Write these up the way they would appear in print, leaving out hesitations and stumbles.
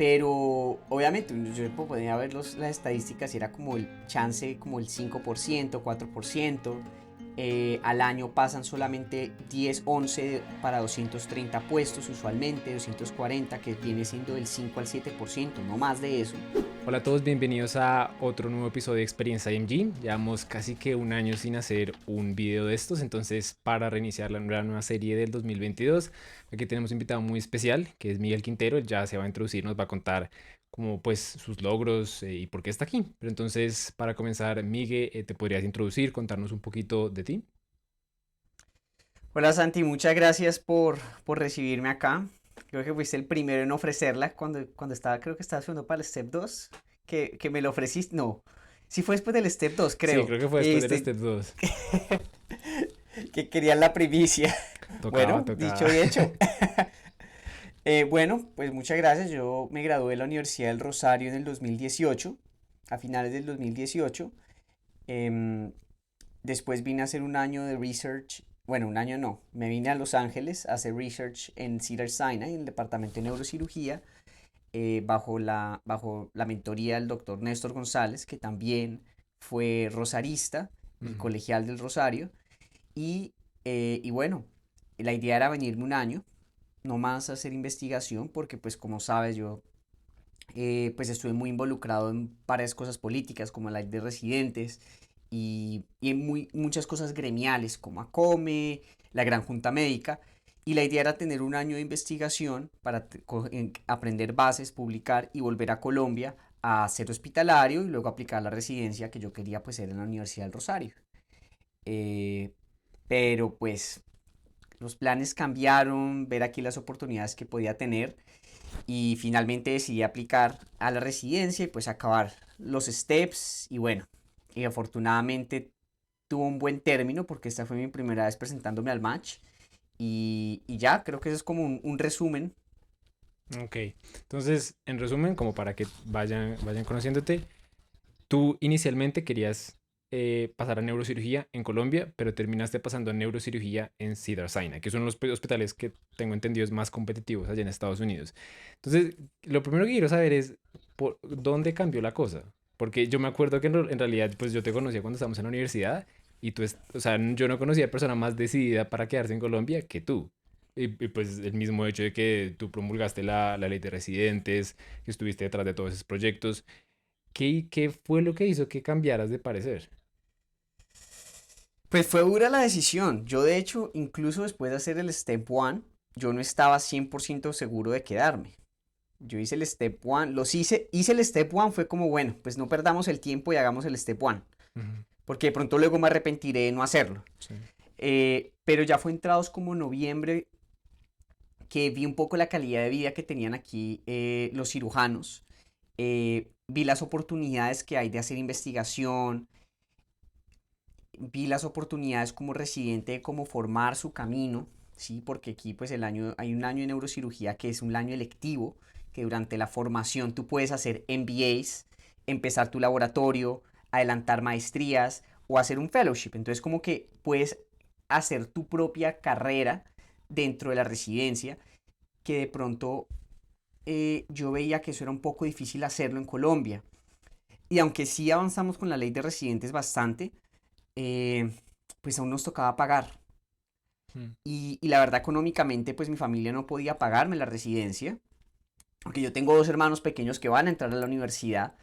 Pero obviamente yo podía ver las estadísticas y era como el chance, como el 5%, 4%. Al año pasan solamente 10, 11 para 230 puestos usualmente, 240, que viene siendo del 5 al 7%, no más de eso. Hola a todos, bienvenidos a otro nuevo episodio de Experiencia IMG. Llevamos casi que un año sin hacer un video de estos, entonces para reiniciar la nueva serie del 2022, aquí tenemos un invitado muy especial, que es Miguel Quintero. Él ya se va a introducir, nos va a contar como pues sus logros y por qué está aquí. Pero entonces, para comenzar, Miguel, ¿te podrías introducir, contarnos un poquito de ti? Hola Santi, muchas gracias por recibirme acá. Creo que fuiste el primero en ofrecerla cuando estaba, creo que estaba haciendo para el Step 2, que me lo ofreciste. No, sí fue después del Step 2, Sí, creo, creo que fue que después del dijiste Step 2. que querían la primicia. Tocaba, Bueno, tocaba. dicho y hecho. Bueno, pues muchas gracias. Yo me gradué de la Universidad del Rosario en el 2018, a finales del 2018. Em, Después vine a hacer un año de research. Bueno, un año no. Me vine a Los Ángeles a hacer research en Cedars-Sinai, en el departamento de neurocirugía, bajo la mentoría del doctor Néstor González, que también fue rosarista y Ujú. colegial del Rosario. Y bueno, la idea era venirme un año, no más a hacer investigación, porque pues como sabes, yo pues estuve muy involucrado en varias cosas políticas, como la ley de residentes y en muchas cosas gremiales, como ACOME, la Gran Junta Médica. Y la idea era tener un año de investigación para aprender bases, publicar y volver a Colombia a ser hospitalario y luego aplicar la residencia que yo quería pues ser en la Universidad del Rosario. Eh, pero pues los planes cambiaron, ver aquí las oportunidades que podía tener y finalmente decidí aplicar a la residencia y pues acabar los steps y bueno, y afortunadamente tuvo un buen término porque esta fue mi primera vez presentándome al match y ya, creo que eso es como un resumen. Ok, entonces, en resumen, como para que vayan conociéndote, tú inicialmente querías pasar a neurocirugía en Colombia, pero terminaste pasando a neurocirugía en Cedars-Sinai, que son los hospitales que tengo entendidos más competitivos allá en Estados Unidos. Entonces, lo primero que quiero saber es por dónde cambió la cosa. Porque yo me acuerdo que en realidad, pues yo te conocía cuando estábamos en la universidad y tú, o sea, yo no conocía persona más decidida para quedarse en Colombia que tú. Pues el mismo hecho de que tú promulgaste la ley de residentes, que estuviste detrás de todos esos proyectos. ¿Qué fue lo que hizo que cambiaras de parecer? Pues fue dura la decisión. Yo de hecho, incluso después de hacer el Step 1, yo no estaba 100% seguro de quedarme. Yo hice el Step 1, hice el Step 1, fue como, bueno, pues no perdamos el tiempo y hagamos el Step 1, Ujú. porque de pronto luego me arrepentiré de no hacerlo. Sí. Pero ya fue entrados como noviembre que vi un poco la calidad de vida que tenían aquí los cirujanos. Vi las oportunidades que hay de hacer investigación, vi las oportunidades como residente de cómo formar su camino, ¿sí? Porque aquí pues hay un año de neurocirugía que es un año electivo, que durante la formación tú puedes hacer MBAs, empezar tu laboratorio, adelantar maestrías o hacer un fellowship. Entonces como que puedes hacer tu propia carrera dentro de la residencia, que de pronto yo veía que eso era un poco difícil hacerlo en Colombia. Y aunque sí avanzamos con la ley de residentes bastante, eh, pues aún nos tocaba pagar. Mm. Y la verdad, económicamente, pues mi familia no podía pagarme la residencia, porque yo tengo dos hermanos pequeños que van a entrar a la universidad.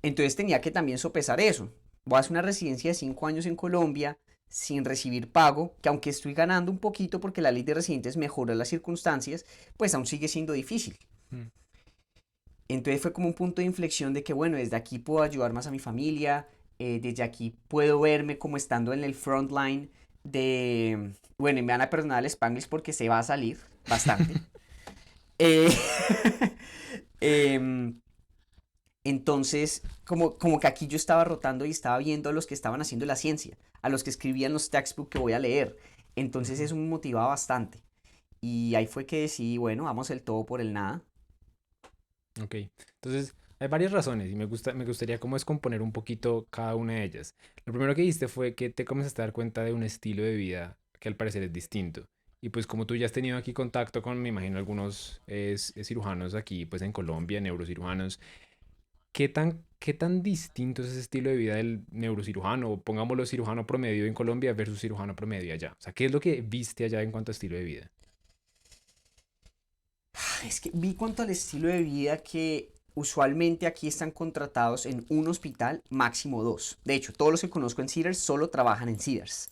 Entonces tenía que también sopesar eso. Voy a hacer una residencia de 5 años en Colombia sin recibir pago, que aunque estoy ganando un poquito porque la ley de residentes mejora las circunstancias, pues aún sigue siendo difícil. Mm. Entonces fue como un punto de inflexión de que, bueno, desde aquí puedo ayudar más a mi familia, desde aquí puedo verme como estando en el front line de, bueno, y me van a perdonar el Spanglish porque se va a salir bastante. Eh, em, entonces, como que aquí yo estaba rotando y estaba viendo a los que estaban haciendo la ciencia, a los que escribían los textbooks que voy a leer. Entonces Ujú. eso me motivaba bastante. Y ahí fue que decidí, bueno, vamos el todo por el nada. Ok, entonces hay varias razones y me gustaría como descomponer un poquito cada una de ellas. Lo primero que dijiste fue que te comenzaste a dar cuenta de un estilo de vida que al parecer es distinto Y pues como tú ya has tenido aquí contacto con, me imagino, algunos cirujanos aquí, pues en Colombia, neurocirujanos, qué tan distinto es ese estilo de vida del neurocirujano, o pongámoslo cirujano promedio en Colombia versus cirujano promedio allá? O sea, ¿qué es lo que viste allá en cuanto a estilo de vida? Es que vi cuanto al estilo de vida que usualmente aquí están contratados en un hospital, máximo dos. De hecho, todos los que conozco en Cedars solo trabajan en Cedars.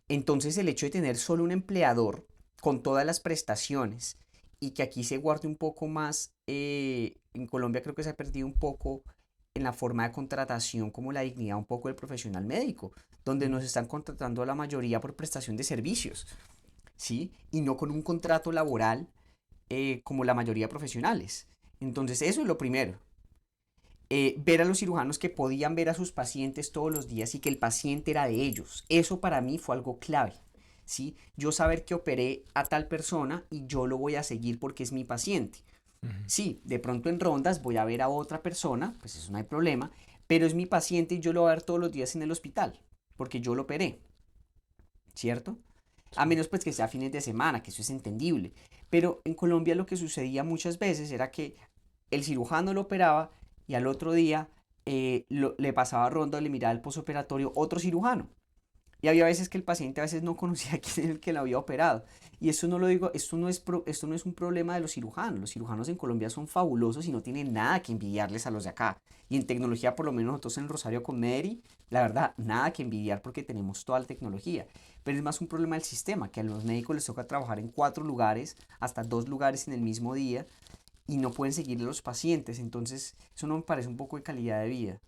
Entonces el hecho de tener solo un empleador con todas las prestaciones y que aquí se guarde un poco más, en Colombia creo que se ha perdido un poco en la forma de contratación como la dignidad un poco del profesional médico, donde Mm. nos están contratando a la mayoría por prestación de servicios, ¿sí? Y no con un contrato laboral como la mayoría de profesionales. Entonces eso es lo primero. Ver a los cirujanos que podían ver a sus pacientes todos los días y que el paciente era de ellos. Eso para mí fue algo clave. ¿Sí? Yo saber que operé a tal persona y yo lo voy a seguir porque es mi paciente. Ujú. Sí, de pronto en rondas voy a ver a otra persona, pues eso no hay problema, pero es mi paciente y yo lo voy a ver todos los días en el hospital, porque yo lo operé, ¿cierto? A Sí. menos pues que sea fines de semana, que eso es entendible. Pero en Colombia lo que sucedía muchas veces era que el cirujano lo operaba y al otro día le pasaba ronda, le miraba el posoperatorio otro cirujano. Y había veces que el paciente a veces no conocía quién era el que lo había operado. Y eso no lo digo, esto no es un problema de los cirujanos. Los cirujanos en Colombia son fabulosos y no tienen nada que envidiarles a los de acá. Y en tecnología, por lo menos nosotros en el Rosario con Mary, la verdad, nada que envidiar porque tenemos toda la tecnología. Pero es más un problema del sistema, que a los médicos les toca trabajar en 4 lugares, hasta 2 lugares en el mismo día, y no pueden seguirle a los pacientes. Entonces, eso no me parece un poco de calidad de vida,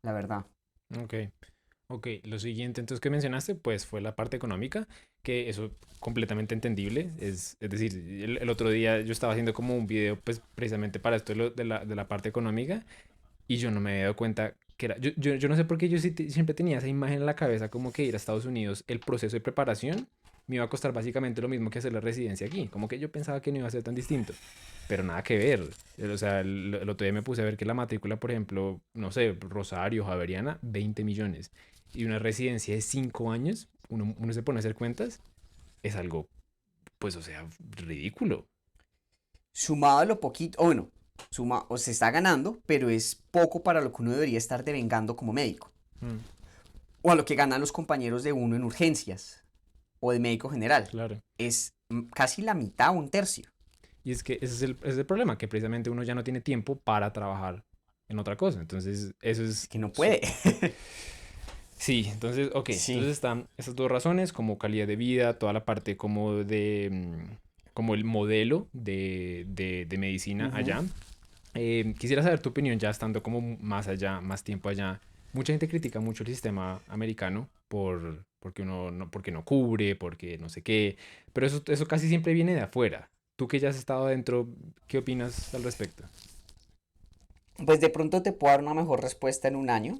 la verdad. Ok. Ok, lo siguiente entonces que mencionaste, pues fue la parte económica, que eso completamente entendible. Es decir, el otro día yo estaba haciendo como un video, pues precisamente para esto de la parte económica, y yo no me había dado cuenta que era. Yo no sé por qué yo siempre tenía esa imagen en la cabeza, como que ir a Estados Unidos, el proceso de preparación me iba a costar básicamente lo mismo que hacer la residencia aquí. Como que yo pensaba que no iba a ser tan distinto, pero nada que ver. O sea, el otro día me puse a ver que la matrícula, por ejemplo, no sé, Rosario, Javeriana, 20 millones. Y una residencia de 5 años, uno se pone a hacer cuentas, es algo, pues, o sea, ridículo. Sumado a lo poquito, o bueno, o se está ganando, pero es poco para lo que uno debería estar devengando como médico. Mm, O a lo que ganan los compañeros de uno en urgencias o de médico general. claro. Es casi la mitad o un tercio. Y es que ese es el problema, que precisamente uno ya no tiene tiempo para trabajar en otra cosa. Entonces, eso Es es... que no puede. Sí, entonces, ok. Sí. Entonces están esas dos razones, como calidad de vida, toda la parte como de... como el modelo de medicina Ujú. allá. Quisiera saber tu opinión ya estando como más allá, más tiempo allá. Mucha gente critica mucho el sistema americano porque uno no, porque no cubre, porque no sé qué, pero eso casi siempre viene de afuera. Tú que ya has estado adentro, ¿qué opinas al respecto? Pues de pronto te puedo dar una mejor respuesta en un año,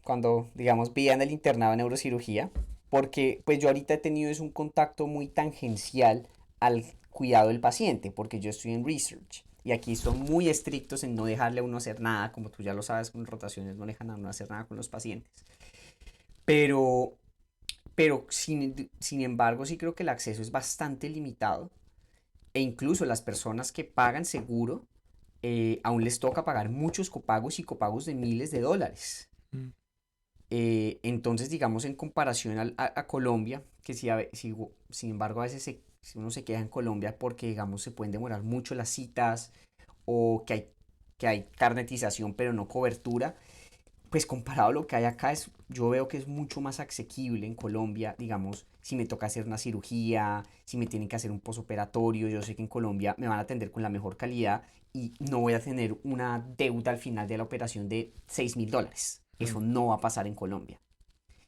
cuando, digamos, vi en el internado de neurocirugía, porque pues yo ahorita he tenido es un contacto muy tangencial al cuidado del paciente, porque yo estoy en research. Y aquí son muy estrictos en no dejarle a uno hacer nada, como tú ya lo sabes, con rotaciones no dejan a uno hacer nada con los pacientes. Pero, pero sin embargo, sí creo que el acceso es bastante limitado. E incluso las personas que pagan seguro, aún les toca pagar muchos copagos y copagos de miles de dólares. Mm. Entonces, digamos, en comparación a Colombia, que sin embargo a veces si uno se queda en Colombia porque, digamos, se pueden demorar mucho las citas o que hay carnetización pero no cobertura, pues comparado a lo que hay acá, yo veo que es mucho más asequible en Colombia, digamos, si me toca hacer una cirugía, si me tienen que hacer un posoperatorio, yo sé que en Colombia me van a atender con la mejor calidad y no voy a tener una deuda al final de la operación de $6,000. Eso Mm. no va a pasar en Colombia.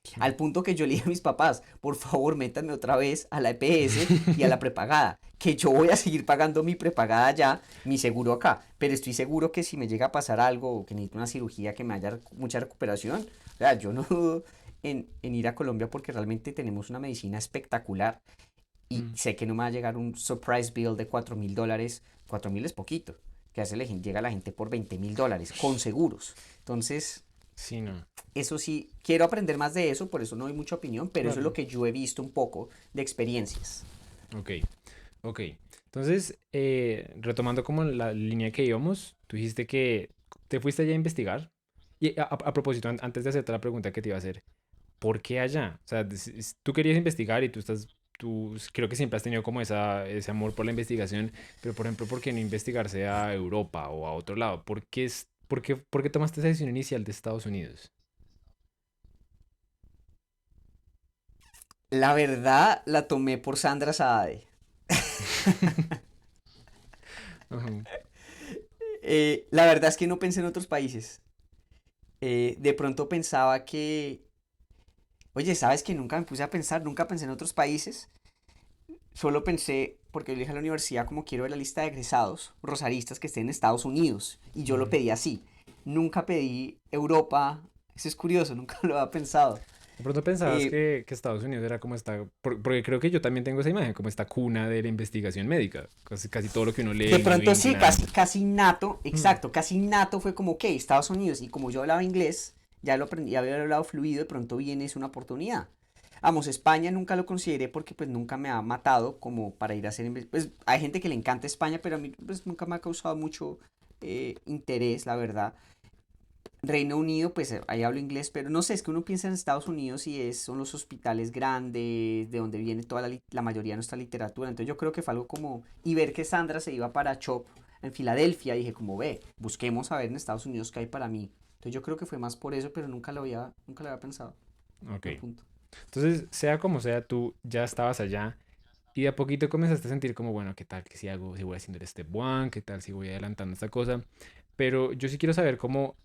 Sí. Al punto que yo le dije a mis papás, por favor, métanme otra vez a la EPS y a la prepagada, que yo voy a seguir pagando mi prepagada allá, mi seguro acá, pero estoy seguro que si me llega a pasar algo o que necesito una cirugía que me haya mucha recuperación, o sea, yo no dudo en ir a Colombia porque realmente tenemos una medicina espectacular y Mm. sé que no me va a llegar un surprise bill de $4,000. 4,000 es poquito, que hace llega a la gente por $20,000 con seguros. Entonces, Sí, no. eso sí, quiero aprender más de eso, por eso no doy mucha opinión, pero eso es lo Claro. que yo he visto un poco de experiencias. Ok, ok. Entonces, retomando como la línea que íbamos, tú dijiste que te fuiste allá a investigar. Y a propósito, antes de hacerte la pregunta que te iba a hacer, ¿por qué allá? O sea, tú querías investigar y creo que siempre has tenido como ese amor por la investigación, pero por ejemplo, ¿por qué no investigarse a Europa o a otro lado? ¿Por qué tomaste esa decisión inicial de Estados Unidos? La verdad la tomé por Sandra Saade. Ajá. La verdad es que no pensé en otros países. De pronto pensaba que, oye, ¿sabes que nunca me puse a pensar? Nunca pensé en otros países. Solo pensé, porque yo dije a la universidad como quiero ver la lista de egresados rosaristas que estén en Estados Unidos. Y yo lo Ujú. pedí así. Nunca pedí Europa. Eso es curioso, nunca lo había pensado. De pronto pensabas Eh, que Estados Unidos era como porque creo que yo también tengo esa imagen, como esta cuna de la investigación médica. Casi todo lo que uno lee, de el New pronto sí, casi, England. casi nato, Mm. exacto, casi nato fue como, ok, Estados Unidos. Y como yo hablaba inglés, ya lo aprendí, había hablado fluido, de pronto viene es una oportunidad. Vamos, España nunca lo consideré porque pues nunca me ha matado como para ir a hacer... Pues hay gente que le encanta España, pero a mí pues nunca me ha causado mucho interés, la verdad. Reino Unido, pues ahí hablo inglés, pero no sé, es que uno piensa en Estados Unidos y son los hospitales grandes, de donde viene toda la mayoría de nuestra literatura. Entonces yo creo que fue algo como... Y ver que Sandra se iba para Chop en Filadelfia, dije como, ve, busquemos a ver en Estados Unidos qué hay para mí. Entonces yo creo que fue más por eso, pero nunca lo había pensado. Ok. Buen punto. Entonces, sea como sea, tú ya estabas allá y de a poquito comenzaste a sentir como, bueno, ¿qué tal que si hago, si voy haciendo el step one? ¿Qué tal si voy adelantando esta cosa? Pero yo sí quiero saber cómo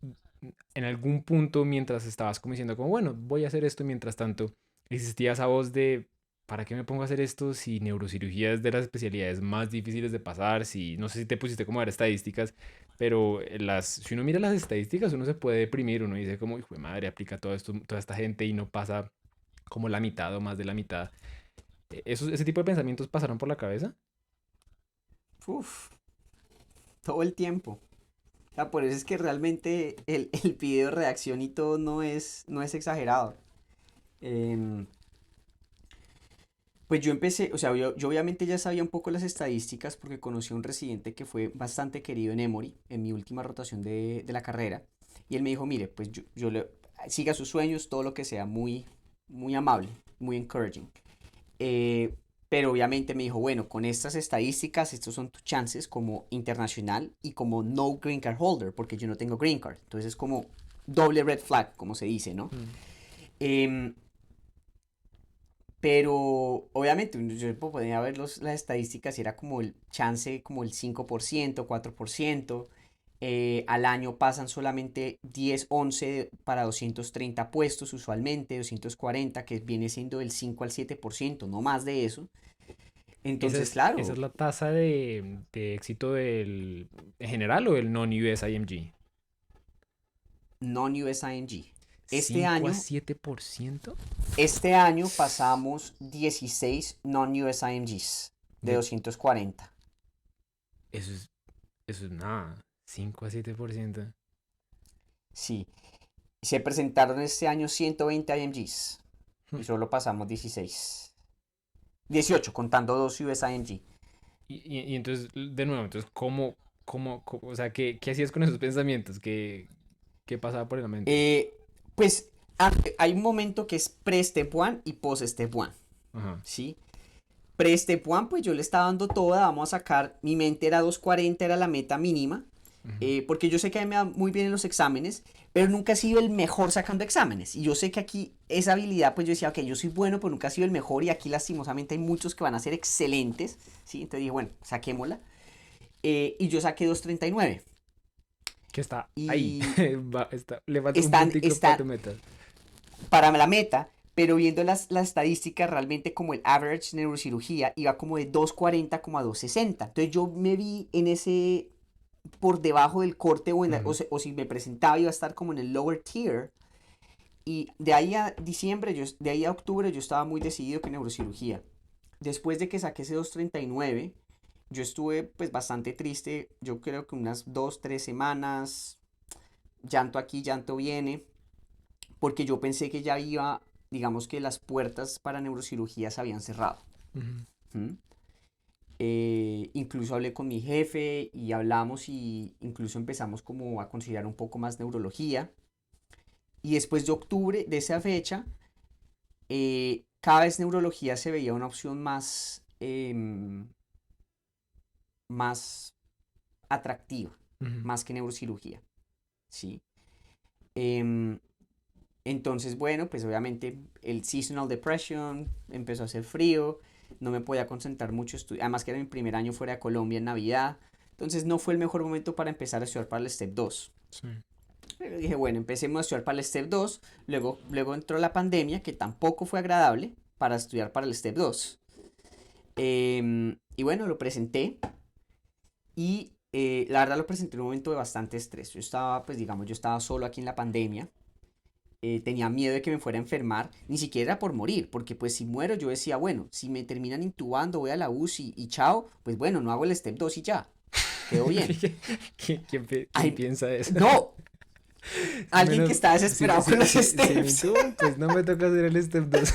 en algún punto mientras estabas como diciendo como, bueno, voy a hacer esto mientras tanto, existía esa voz de, ¿para qué me pongo a hacer esto si neurocirugía es de las especialidades más difíciles de pasar? Si, no sé si te pusiste como a ver estadísticas, pero si uno mira las estadísticas, uno se puede deprimir, uno dice como, hijo de madre, aplica todo esto, toda esta gente y no pasa como la mitad o más de la mitad. ¿Ese tipo de pensamientos pasaron por la cabeza? Uf, todo el tiempo. O sea, por eso es que realmente el video de reacción y todo no es exagerado. Em, Pues yo empecé, o sea, yo obviamente ya sabía un poco las estadísticas porque conocí a un residente que fue bastante querido en Emory, en mi última rotación de la carrera. Y él me dijo, mire, pues siga sus sueños, todo lo que sea, muy, muy amable, muy encouraging. Eh, pero obviamente me dijo, bueno, con estas estadísticas, estos son tus chances como internacional y como no green card holder, porque yo no tengo green card. Entonces es como doble red flag, como se dice, ¿no? Mm. Em, pero obviamente yo podía ver las estadísticas y era como el chance, como el 5%, 4%. Al año pasan solamente 10 11 para 230 puestos usualmente, 240 que viene siendo del 5 al 7% no más de eso. Entonces, Esa es claro, la tasa de éxito del en general o el non-US IMG. non-USIMG. Este 5 a año, 7% este año pasamos 16 non-USIMGs de de 240. eso es eso es nada, 5 a 7%. Sí, se presentaron este año 120 IMGs Hmm. y solo pasamos 16. 18, contando dos US IMG. Y entonces, de nuevo, entonces, o sea, qué hacías con esos pensamientos? ¿Qué pasaba por la mente? Eh, pues hay un momento que es pre-step 1 y post-step 1. Ajá. ¿Sí? Pre-step 1, pues yo le estaba dando toda, vamos a sacar, mi mente era 240, era la meta mínima. Ujú. Porque yo sé que a mí me va muy bien en los exámenes, pero nunca he sido el mejor sacando exámenes. Y yo sé que aquí esa habilidad, pues yo decía, ok, yo soy bueno, pero nunca he sido el mejor. Y aquí lastimosamente hay muchos que van a ser excelentes. ¿Sí? Entonces dije, bueno, saquémosla. Y yo saqué 239. Que está ahí. Y Le falta un están, puntico para tu están meta. para la meta, pero viendo las estadísticas, realmente como el average neurocirugía iba como de 240 como a 260. Entonces yo me vi en ese por debajo del corte Ujú. o si me presentaba iba a estar como en el lower tier. Y de ahí a diciembre, de ahí a octubre yo estaba muy decidido que neurocirugía. Después de que saqué ese 239, yo estuve pues bastante triste, yo creo que unas 2, 3 semanas, llanto aquí, llanto viene, porque yo pensé que ya iba, digamos que las puertas para neurocirugía se habían cerrado. Ujú. ¿Mm? Incluso hablé con mi jefe y hablamos y incluso empezamos como a considerar un poco más neurología. Y después de octubre, de esa fecha, cada vez neurología se veía una opción más atractiva, Ujú. más que neurocirugía, ¿sí? Em, entonces, bueno, pues obviamente el seasonal depression empezó a hacer frío, no me podía concentrar mucho, además que era mi primer año fuera de Colombia en Navidad, entonces no fue el mejor momento para empezar a estudiar para el Step 2. Sí. Pero dije, bueno, empecemos a estudiar para el Step 2, luego entró la pandemia, que tampoco fue agradable para estudiar para el Step 2. Y bueno, lo presenté y la verdad lo presenté en un momento de bastante estrés. Yo estaba, pues digamos, yo estaba solo aquí en la pandemia, tenía miedo de que me fuera a enfermar, ni siquiera era por morir, porque pues si muero yo decía, bueno, si me terminan intubando, voy a la UCI y chao, pues bueno, no hago el Step 2 y ya, quedó bien. ¿Quién Ay, piensa eso? no, alguien que Menos, está desesperado con los si me steps. intuban, pues no me toca hacer el step 2.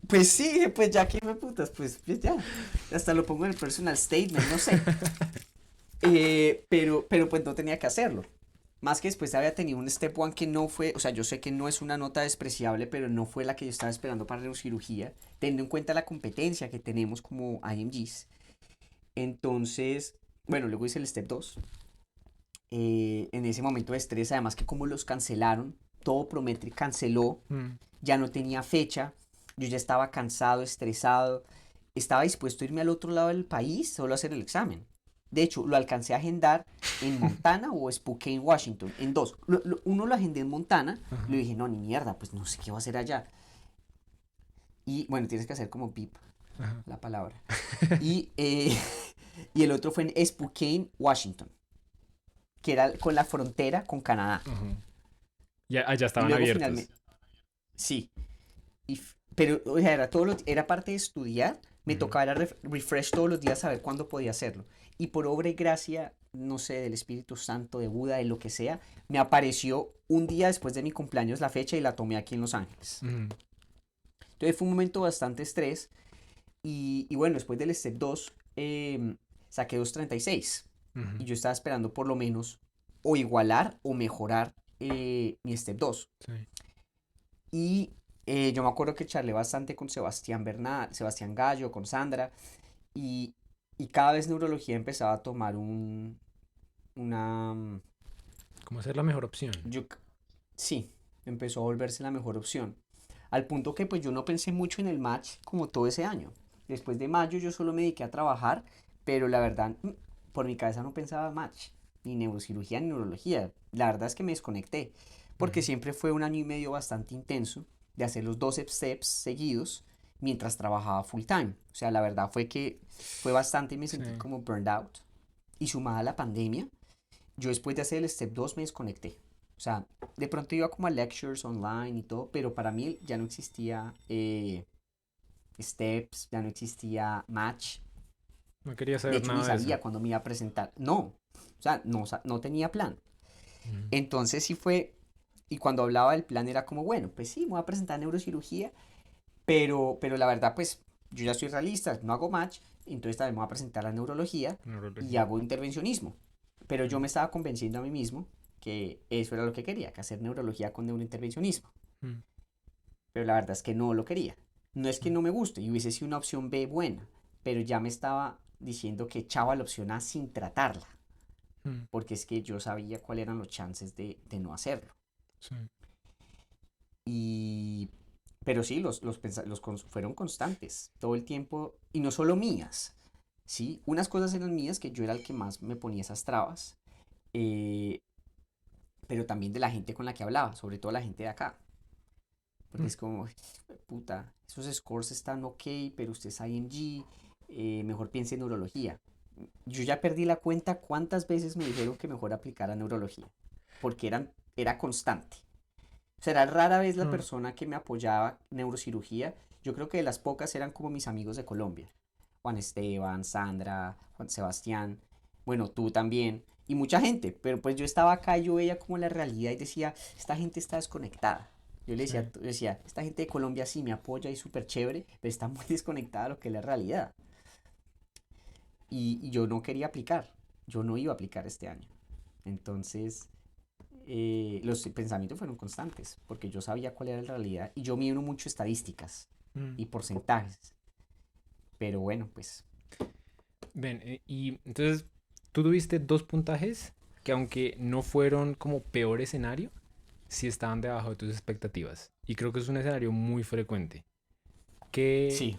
Pues sí, pues ya que me putas, pues ya. Hasta lo pongo en el personal statement, no sé. Pero pues no tenía que hacerlo. Más que después había tenido un Step One que no fue, o sea, yo sé que no es una nota despreciable, pero no fue la que yo estaba esperando para neurocirugía, teniendo en cuenta la competencia que tenemos como IMGs. Entonces, bueno, luego hice el Step 2. En ese momento de estrés, además que como los cancelaron, todo Prometri canceló, Mm. ya no tenía fecha, yo ya estaba cansado, estresado, estaba dispuesto a irme al otro lado del país solo a hacer el examen. De hecho, lo alcancé a agendar en Montana o Spokane, Washington, en dos. Uno lo agendé en Montana, Ajá. le dije, no, ni mierda, pues no sé qué va a hacer allá. Y bueno, tienes que hacer como pip Ajá. la palabra. Y, y el otro fue en Spokane, Washington, que era con la frontera con Canadá. Ajá. Ya Y estaban luego abiertos. finalmente, sí, pero, o sea, era parte de estudiar, me Ujú. tocaba era refresh todos los días saber cuándo podía hacerlo. Y por obra y gracia, no sé, del Espíritu Santo, de Buda, de lo que sea, me apareció un día después de mi cumpleaños la fecha y la tomé aquí en Los Ángeles. Ujú. Entonces fue un momento bastante estrés y bueno, después del Step 2 saqué 2.36 Ujú. y yo estaba esperando por lo menos o igualar o mejorar mi Step 2. Sí. Y yo me acuerdo que charlé bastante con Sebastián Bernal, Sebastián Gallo, con Sandra, y, y cada vez neurología empezaba a tomar una... ¿Cómo ser la mejor opción? Yo, sí, empezó a volverse la mejor opción. Al punto que pues yo no pensé mucho en el match como todo ese año. Después de mayo yo solo me dediqué a trabajar, pero la verdad, por mi cabeza no pensaba match, ni neurocirugía ni neurología. La verdad es que me desconecté, porque Ujú. siempre fue un año y medio bastante intenso de hacer los 12 steps seguidos mientras trabajaba full time. O sea, la verdad fue que fue bastante y me Sí. sentí como burned out. Y sumada a la pandemia, yo después de hacer el step 2 me desconecté. O sea, de pronto iba como a lectures online y todo, pero para mí ya no existía steps, ya no existía match. No quería De saber hecho, ni nada de eso. sabía cuándo me iba a presentar. No, o sea, no tenía plan. Ujú. Entonces sí fue, y cuando hablaba del plan era como, bueno, pues sí, me voy a presentar neurocirugía, pero la verdad, pues yo ya soy realista, no hago match, entonces también me voy a presentar a neurología y Neurología. hago intervencionismo. Pero yo Ujú. me estaba convenciendo a mí mismo que eso era lo que quería, que hacer neurología con neurointervencionismo. Ujú. Pero la verdad es que no lo quería. No es que no me guste y hubiese sido una opción B buena, pero ya me estaba diciendo que echaba la opción A sin tratarla, Ujú. porque es que yo sabía cuáles eran los chances de no hacerlo. Sí. Y, pero sí, fueron constantes todo el tiempo, y no solo mías, ¿sí? Unas cosas eran mías, que yo era el que más me ponía esas trabas, eh, pero también de la gente con la que hablaba, sobre todo la gente de acá. Porque Ujú. es como, puta, esos scores están ok, pero usted es IMG, mejor piense en neurología. Yo ya perdí la cuenta cuántas veces me dijeron que mejor aplicara neurología, porque era constante. O sea, era rara vez la Ujú. persona que me apoyaba neurocirugía. Yo creo que de las pocas eran como mis amigos de Colombia. Juan Esteban, Sandra, Juan Sebastián, bueno, tú también, y mucha gente, pero pues yo estaba acá y yo veía como la realidad y decía, esta gente está desconectada. Sí. Yo decía, esta gente de Colombia sí me apoya y súper chévere, pero está muy desconectada de lo que es la realidad. y yo no quería aplicar, yo no iba a aplicar este año. Entonces, los pensamientos fueron constantes, porque yo sabía cuál era la realidad y yo mido mucho estadísticas Mm. y porcentajes. Pero bueno, pues Ven, y entonces tú tuviste dos puntajes que aunque no fueron como peor escenario, sí estaban debajo de tus expectativas. Y creo que es un escenario muy frecuente. ¿Qué, sí.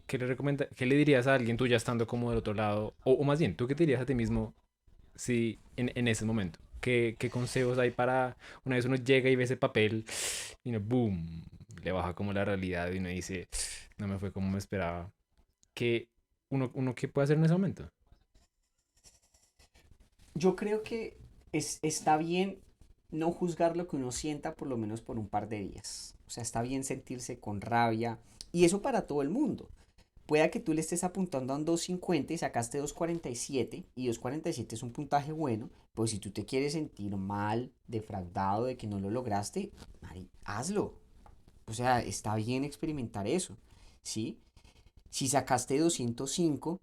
qué le dirías a alguien tú ya estando como del otro lado? O más bien, ¿tú qué te dirías a ti mismo si en ese momento? ¿Qué consejos hay para una vez uno llega y ve ese papel y no, boom, le baja como la realidad y uno dice, no me fue como me esperaba? ¿Qué, uno qué puede hacer en ese momento? Yo creo que está bien no juzgar lo que uno sienta por lo menos por un par de días. O sea, está bien sentirse con rabia. Y eso para todo el mundo. Pueda que tú le estés apuntando a un 250 y sacaste 247 y 247 es un puntaje bueno, pero si tú te quieres sentir mal, defraudado de que no lo lograste, mari, hazlo. O sea, está bien experimentar eso, ¿sí? Si sacaste 205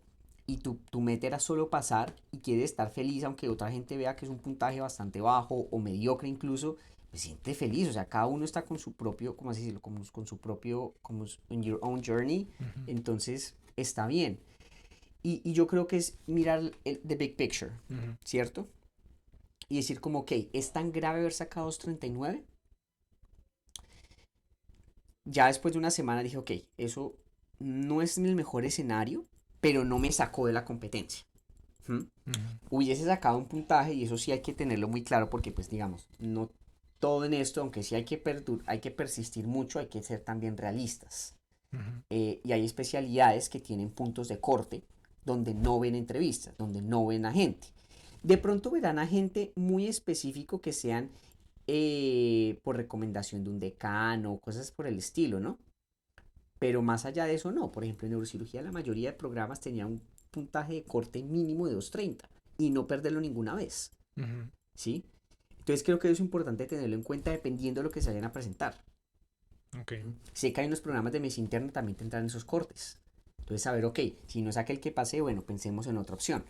y tu meta era solo pasar y quieres estar feliz aunque otra gente vea que es un puntaje bastante bajo o mediocre incluso, pues siente feliz, o sea, cada uno está con su propio, ¿cómo así decirlo? Como con su propio, como in your own journey, Ujú, entonces está bien. Y yo creo que es mirar the big picture, ujú, ¿cierto? Y decir como, ok, ¿es tan grave haber sacado 239? Ya después de una semana dije, ok, eso no es el mejor escenario, pero no me sacó de la competencia. ¿Mm? ujú, Hubiese sacado un puntaje y eso sí hay que tenerlo muy claro porque pues digamos, no todo en esto, aunque sí hay que persistir mucho, hay que ser también realistas. ujú, Y hay especialidades que tienen puntos de corte donde no ven entrevistas, donde no ven a gente. De pronto verán a gente muy específico que sean por recomendación de un decano, cosas por el estilo, ¿no? Pero más allá de eso, no. Por ejemplo, en neurocirugía la mayoría de programas tenían un puntaje de corte mínimo de 230 y no perderlo ninguna vez, ujú. ¿sí? Entonces creo que eso es importante tenerlo en cuenta dependiendo de lo que se vayan a presentar. Ok. Sé que hay unos programas de medicina interna también tendrán esos cortes. Entonces saber, ok, si no saqué el que pasé, bueno, pensemos en otra opción.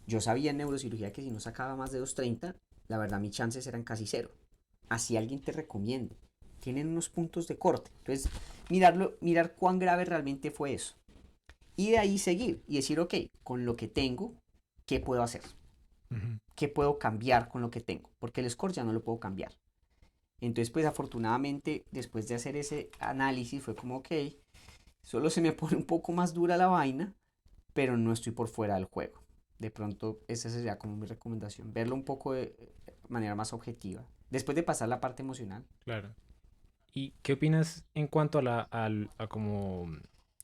Yo sabía en neurocirugía que si no sacaba más de 230, la verdad mis chances eran casi cero. Así alguien te recomiende. Tienen unos puntos de corte. Entonces, mirar cuán grave realmente fue eso. Y de ahí seguir y decir, ok, con lo que tengo, ¿qué puedo hacer? Ujú. ¿Qué puedo cambiar con lo que tengo? Porque el score ya no lo puedo cambiar. Entonces, pues afortunadamente, después de hacer ese análisis, fue como, ok, solo se me pone un poco más dura la vaina, pero no estoy por fuera del juego. De pronto, esa sería como mi recomendación, verlo un poco de manera más objetiva. Después de pasar la parte emocional. Claro. ¿Y qué opinas en cuanto a a como,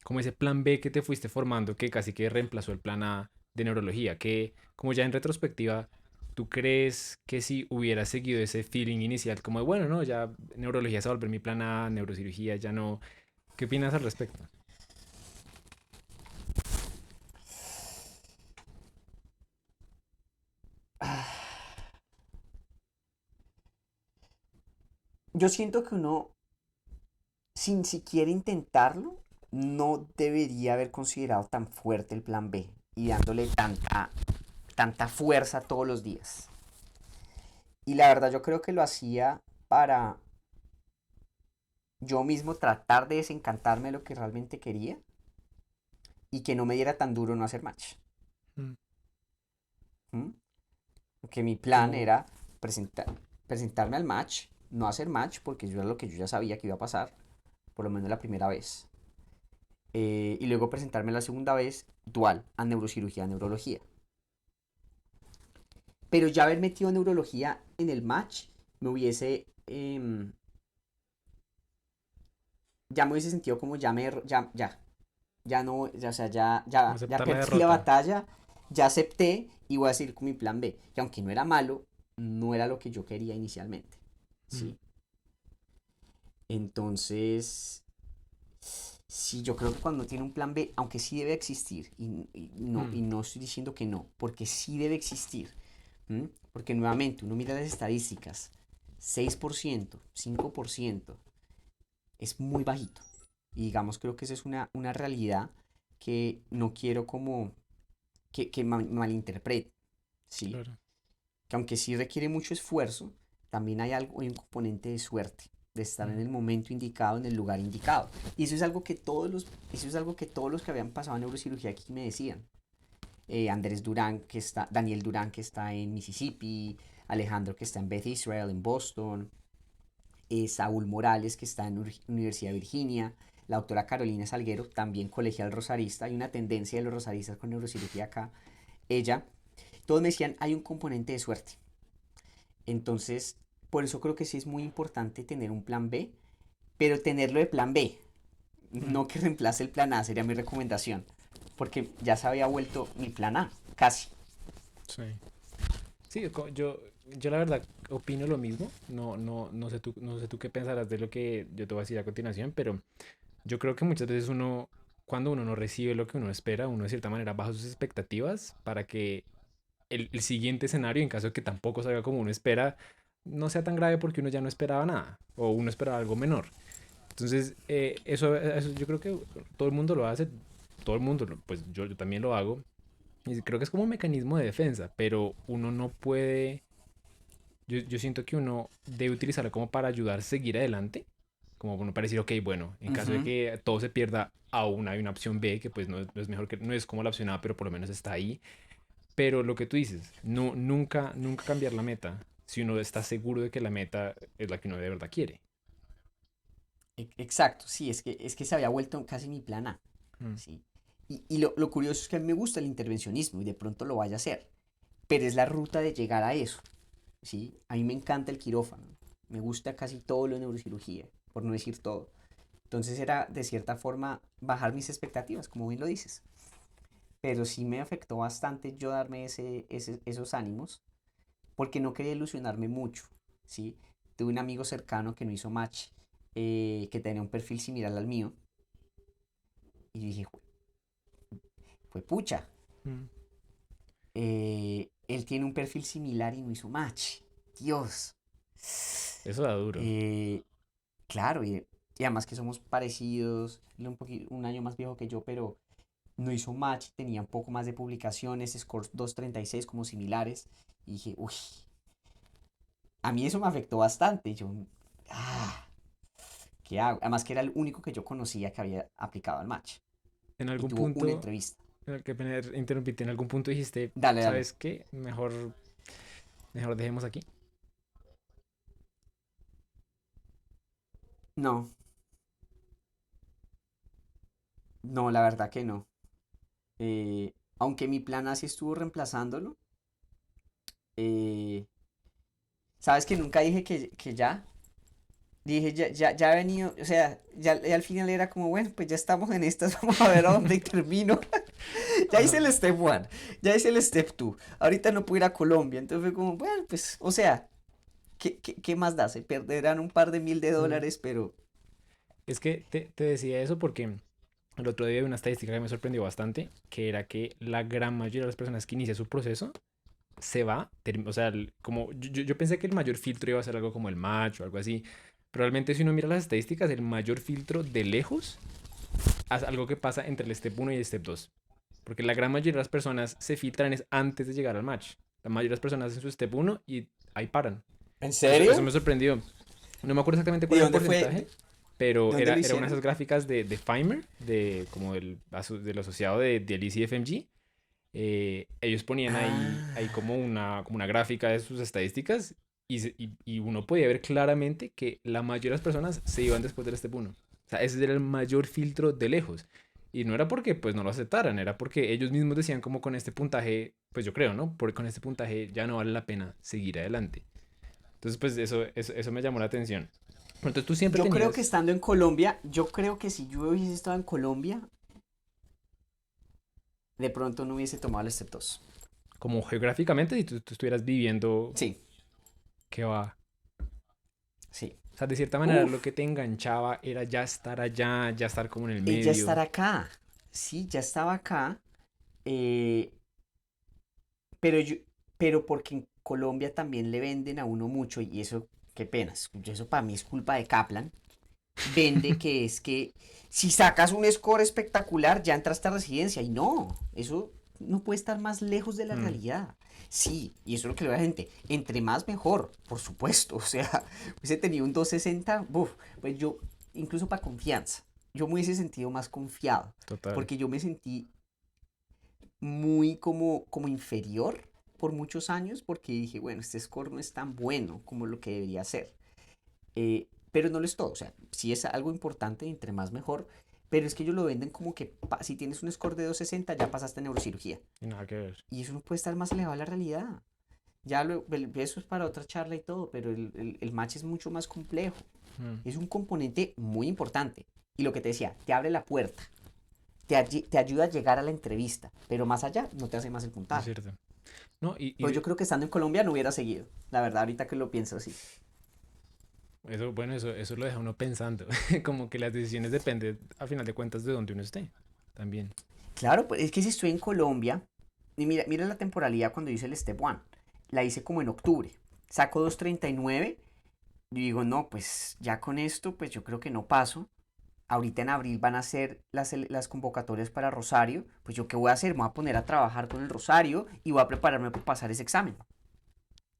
como ese plan B que te fuiste formando, que casi que reemplazó el plan A de neurología? Que como ya en retrospectiva, ¿tú crees que si hubieras seguido ese feeling inicial, como de, bueno, no, ya neurología se va a volver mi plan A, neurocirugía ya no? ¿Qué opinas al respecto? Yo siento que uno, sin siquiera intentarlo, no debería haber considerado tan fuerte el plan B y dándole tanta fuerza todos los días. Y la verdad yo creo que lo hacía para yo mismo tratar de desencantarme de lo que realmente quería y que no me diera tan duro no hacer match. Mm. ¿Mm? Porque mi plan Como, era presentarme al match, no hacer match porque yo era lo que yo ya sabía que iba a pasar, por lo menos la primera vez. Y luego presentarme la segunda vez dual a neurocirugía, neurología. Pero ya haber metido neurología en el match me hubiese ya me hubiese sentido como ya no, ya, o sea, como ya aceptar la perdí la derrota. batalla, ya acepté y voy a seguir con mi plan B, que aunque no era malo, no era lo que yo quería inicialmente, Mm, ¿sí? Entonces, sí, yo creo que cuando tiene un plan B, aunque sí debe existir, mm, y no estoy diciendo que no, porque sí debe existir, ¿m? Porque nuevamente uno mira las estadísticas, 6%, 5%, es muy bajito. Y digamos, creo que esa es una realidad que no quiero como malinterpreten, ¿sí? Claro. Que aunque sí requiere mucho esfuerzo, también hay un componente de suerte, de estar en Mm, el momento indicado, en el lugar indicado. Y eso es algo que todos los que habían pasado en neurocirugía aquí me decían. Andrés Durán, Daniel Durán, que está en Mississippi, Alejandro, que está en Beth Israel, en Boston, Saúl Morales, que está en Universidad de Virginia, la doctora Carolina Salguero, también colegial rosarista. Hay una tendencia de los rosaristas con neurocirugía acá. Ella, todos me decían, hay un componente de suerte. Entonces, por eso creo que sí es muy importante tener un plan B, pero tenerlo de plan B, mm, no que reemplace el plan A, sería mi recomendación, porque ya se había vuelto mi plan A, casi. sí. Sí, yo la verdad opino lo mismo. No sé tú qué pensarás de lo que yo te voy a decir a continuación, pero yo creo que muchas veces cuando uno no recibe lo que uno espera, uno de cierta manera baja sus expectativas para que el siguiente escenario, en caso de que tampoco salga como uno espera, no sea tan grave porque uno ya no esperaba nada o uno esperaba algo menor. Entonces, eso yo creo que todo el mundo lo hace, todo el mundo, pues yo también lo hago. Y creo que es como un mecanismo de defensa, pero uno no puede, yo siento que uno debe utilizarlo como para ayudar a seguir adelante, como uno para decir, ok, bueno, en caso de Ujú. que todo se pierda, aún hay una opción B, que pues no es mejor que, no es como la opción A, pero por lo menos está ahí. Pero lo que tú dices, nunca cambiar la meta, si uno está seguro de que la meta es la que uno de verdad quiere. Exacto, sí, es que se había vuelto casi mi plan A, Mm, ¿sí? Y lo curioso es que a mí me gusta el intervencionismo y de pronto lo vaya a hacer, pero es la ruta de llegar a eso, ¿sí? A mí me encanta el quirófano, me gusta casi todo lo de neurocirugía, por no decir todo. Entonces era de cierta forma bajar mis expectativas, como bien lo dices. Pero sí me afectó bastante yo darme esos ánimos, porque no quería ilusionarme mucho, ¿sí? Tuve un amigo cercano que no hizo match, que tenía un perfil similar al mío, y dije, fue pucha, mm. él tiene un perfil similar y no hizo match. Dios. Eso da duro. Eh, claro, y además que somos parecidos, él un año más viejo que yo, pero no hizo match, tenía un poco más de publicaciones, scores 236 como similares. Y dije, uy, a mí eso me afectó bastante. Yo, ah, ¿qué hago? Además que era el único que yo conocía que había aplicado al match. En Y algún tuvo una punto, entrevista. que pena interrumpirte, en algún punto dijiste, Dale, dale. ¿sabes qué? Mejor dejemos aquí. No, no, la verdad que no. Aunque mi plan así estuvo reemplazándolo, eh, sabes que nunca dije que ya. Dije, ya he venido, o sea, ya al final era como, bueno, pues ya estamos en estas, vamos a ver a dónde termino. Ya hice Ajá. el step one, ya hice el step two. Ahorita no puedo ir a Colombia, entonces fue como, bueno, pues, o sea, ¿qué más da? Se perderán un par de mil de Mm. dólares, pero Es que te decía eso porque el otro día vi una estadística que me sorprendió bastante, que era que la gran mayoría de las personas que inicia su proceso se va, o sea, como yo pensé que el mayor filtro iba a ser algo como el match o algo así, pero realmente si uno mira las estadísticas, el mayor filtro de lejos es algo que pasa entre el step uno y el step 2, porque la gran mayoría de las personas se filtran es antes de llegar al match. La mayoría de las personas hacen su step uno y ahí paran. ¿en Eso serio? me sorprendió. No me acuerdo exactamente ¿Y cuál era el dónde fue? porcentaje, pero ¿De dónde lo era una de esas hicieron? gráficas de Fimer, como del asociado de Alice y FMG. Ellos ponían ahí Ah, como una gráfica de sus estadísticas y uno podía ver claramente que la mayoría de las personas se iban después del step 1. O sea, ese era el mayor filtro de lejos. Y no era porque pues no lo aceptaran, era porque ellos mismos decían como con este puntaje, pues yo creo, ¿no? Porque con este puntaje ya no vale la pena seguir adelante. Entonces pues eso me llamó la atención. Pero entonces tú siempre yo creo que tenías estando en Colombia, yo creo que si yo hubiese estado en Colombia, de pronto no hubiese tomado el step 2. como geográficamente, si tú estuvieras viviendo, Sí, ¿qué va? sí. O sea, de cierta manera lo Uf, que te enganchaba era ya estar allá, ya estar como en el ella estar medio. acá. Sí, ya estaba acá. eh, pero yo, pero porque en Colombia también le venden a uno mucho, y eso, qué pena, eso para mí es culpa de Kaplan. Vende que es que si sacas un score espectacular, ya entraste a residencia. Y no, eso. no puede estar más lejos de la Mm, realidad. Sí, y eso es lo que le digo a la gente. Entre más mejor, por supuesto. O sea, hubiese tenido un 260, buf, pues yo, incluso para confianza, yo me hubiese sentido más confiado. total. Porque yo me sentí muy como inferior por muchos años porque dije, bueno, este score no es tan bueno como lo que debería ser. Pero no lo es todo, o sea, sí es algo importante, entre más mejor, pero es que ellos lo venden como que si tienes un score de 260 ya pasaste a neurocirugía. Y nada que ver. Y eso no puede estar más elevado a la realidad. Ya eso es para otra charla y todo, pero el match es mucho más complejo. Mm, Es un componente muy importante. Y lo que te decía, te abre la puerta, te ayuda a llegar a la entrevista, pero más allá no te hace más el es puntaje. cierto. No, Pues yo creo que estando en Colombia no hubiera seguido. La verdad, ahorita que lo pienso así. eso, bueno, eso lo deja uno pensando. Como que las decisiones dependen, a final de cuentas, de donde uno esté. También. Claro, pues es que si estoy en Colombia, y mira la temporalidad cuando hice el Step One. La hice como en octubre. Saco 239 y digo, no, pues ya con esto, pues yo creo que no paso. Ahorita en abril van a ser las convocatorias para Rosario. Pues yo qué voy a hacer, me voy a poner a trabajar con el Rosario y voy a prepararme para pasar ese examen.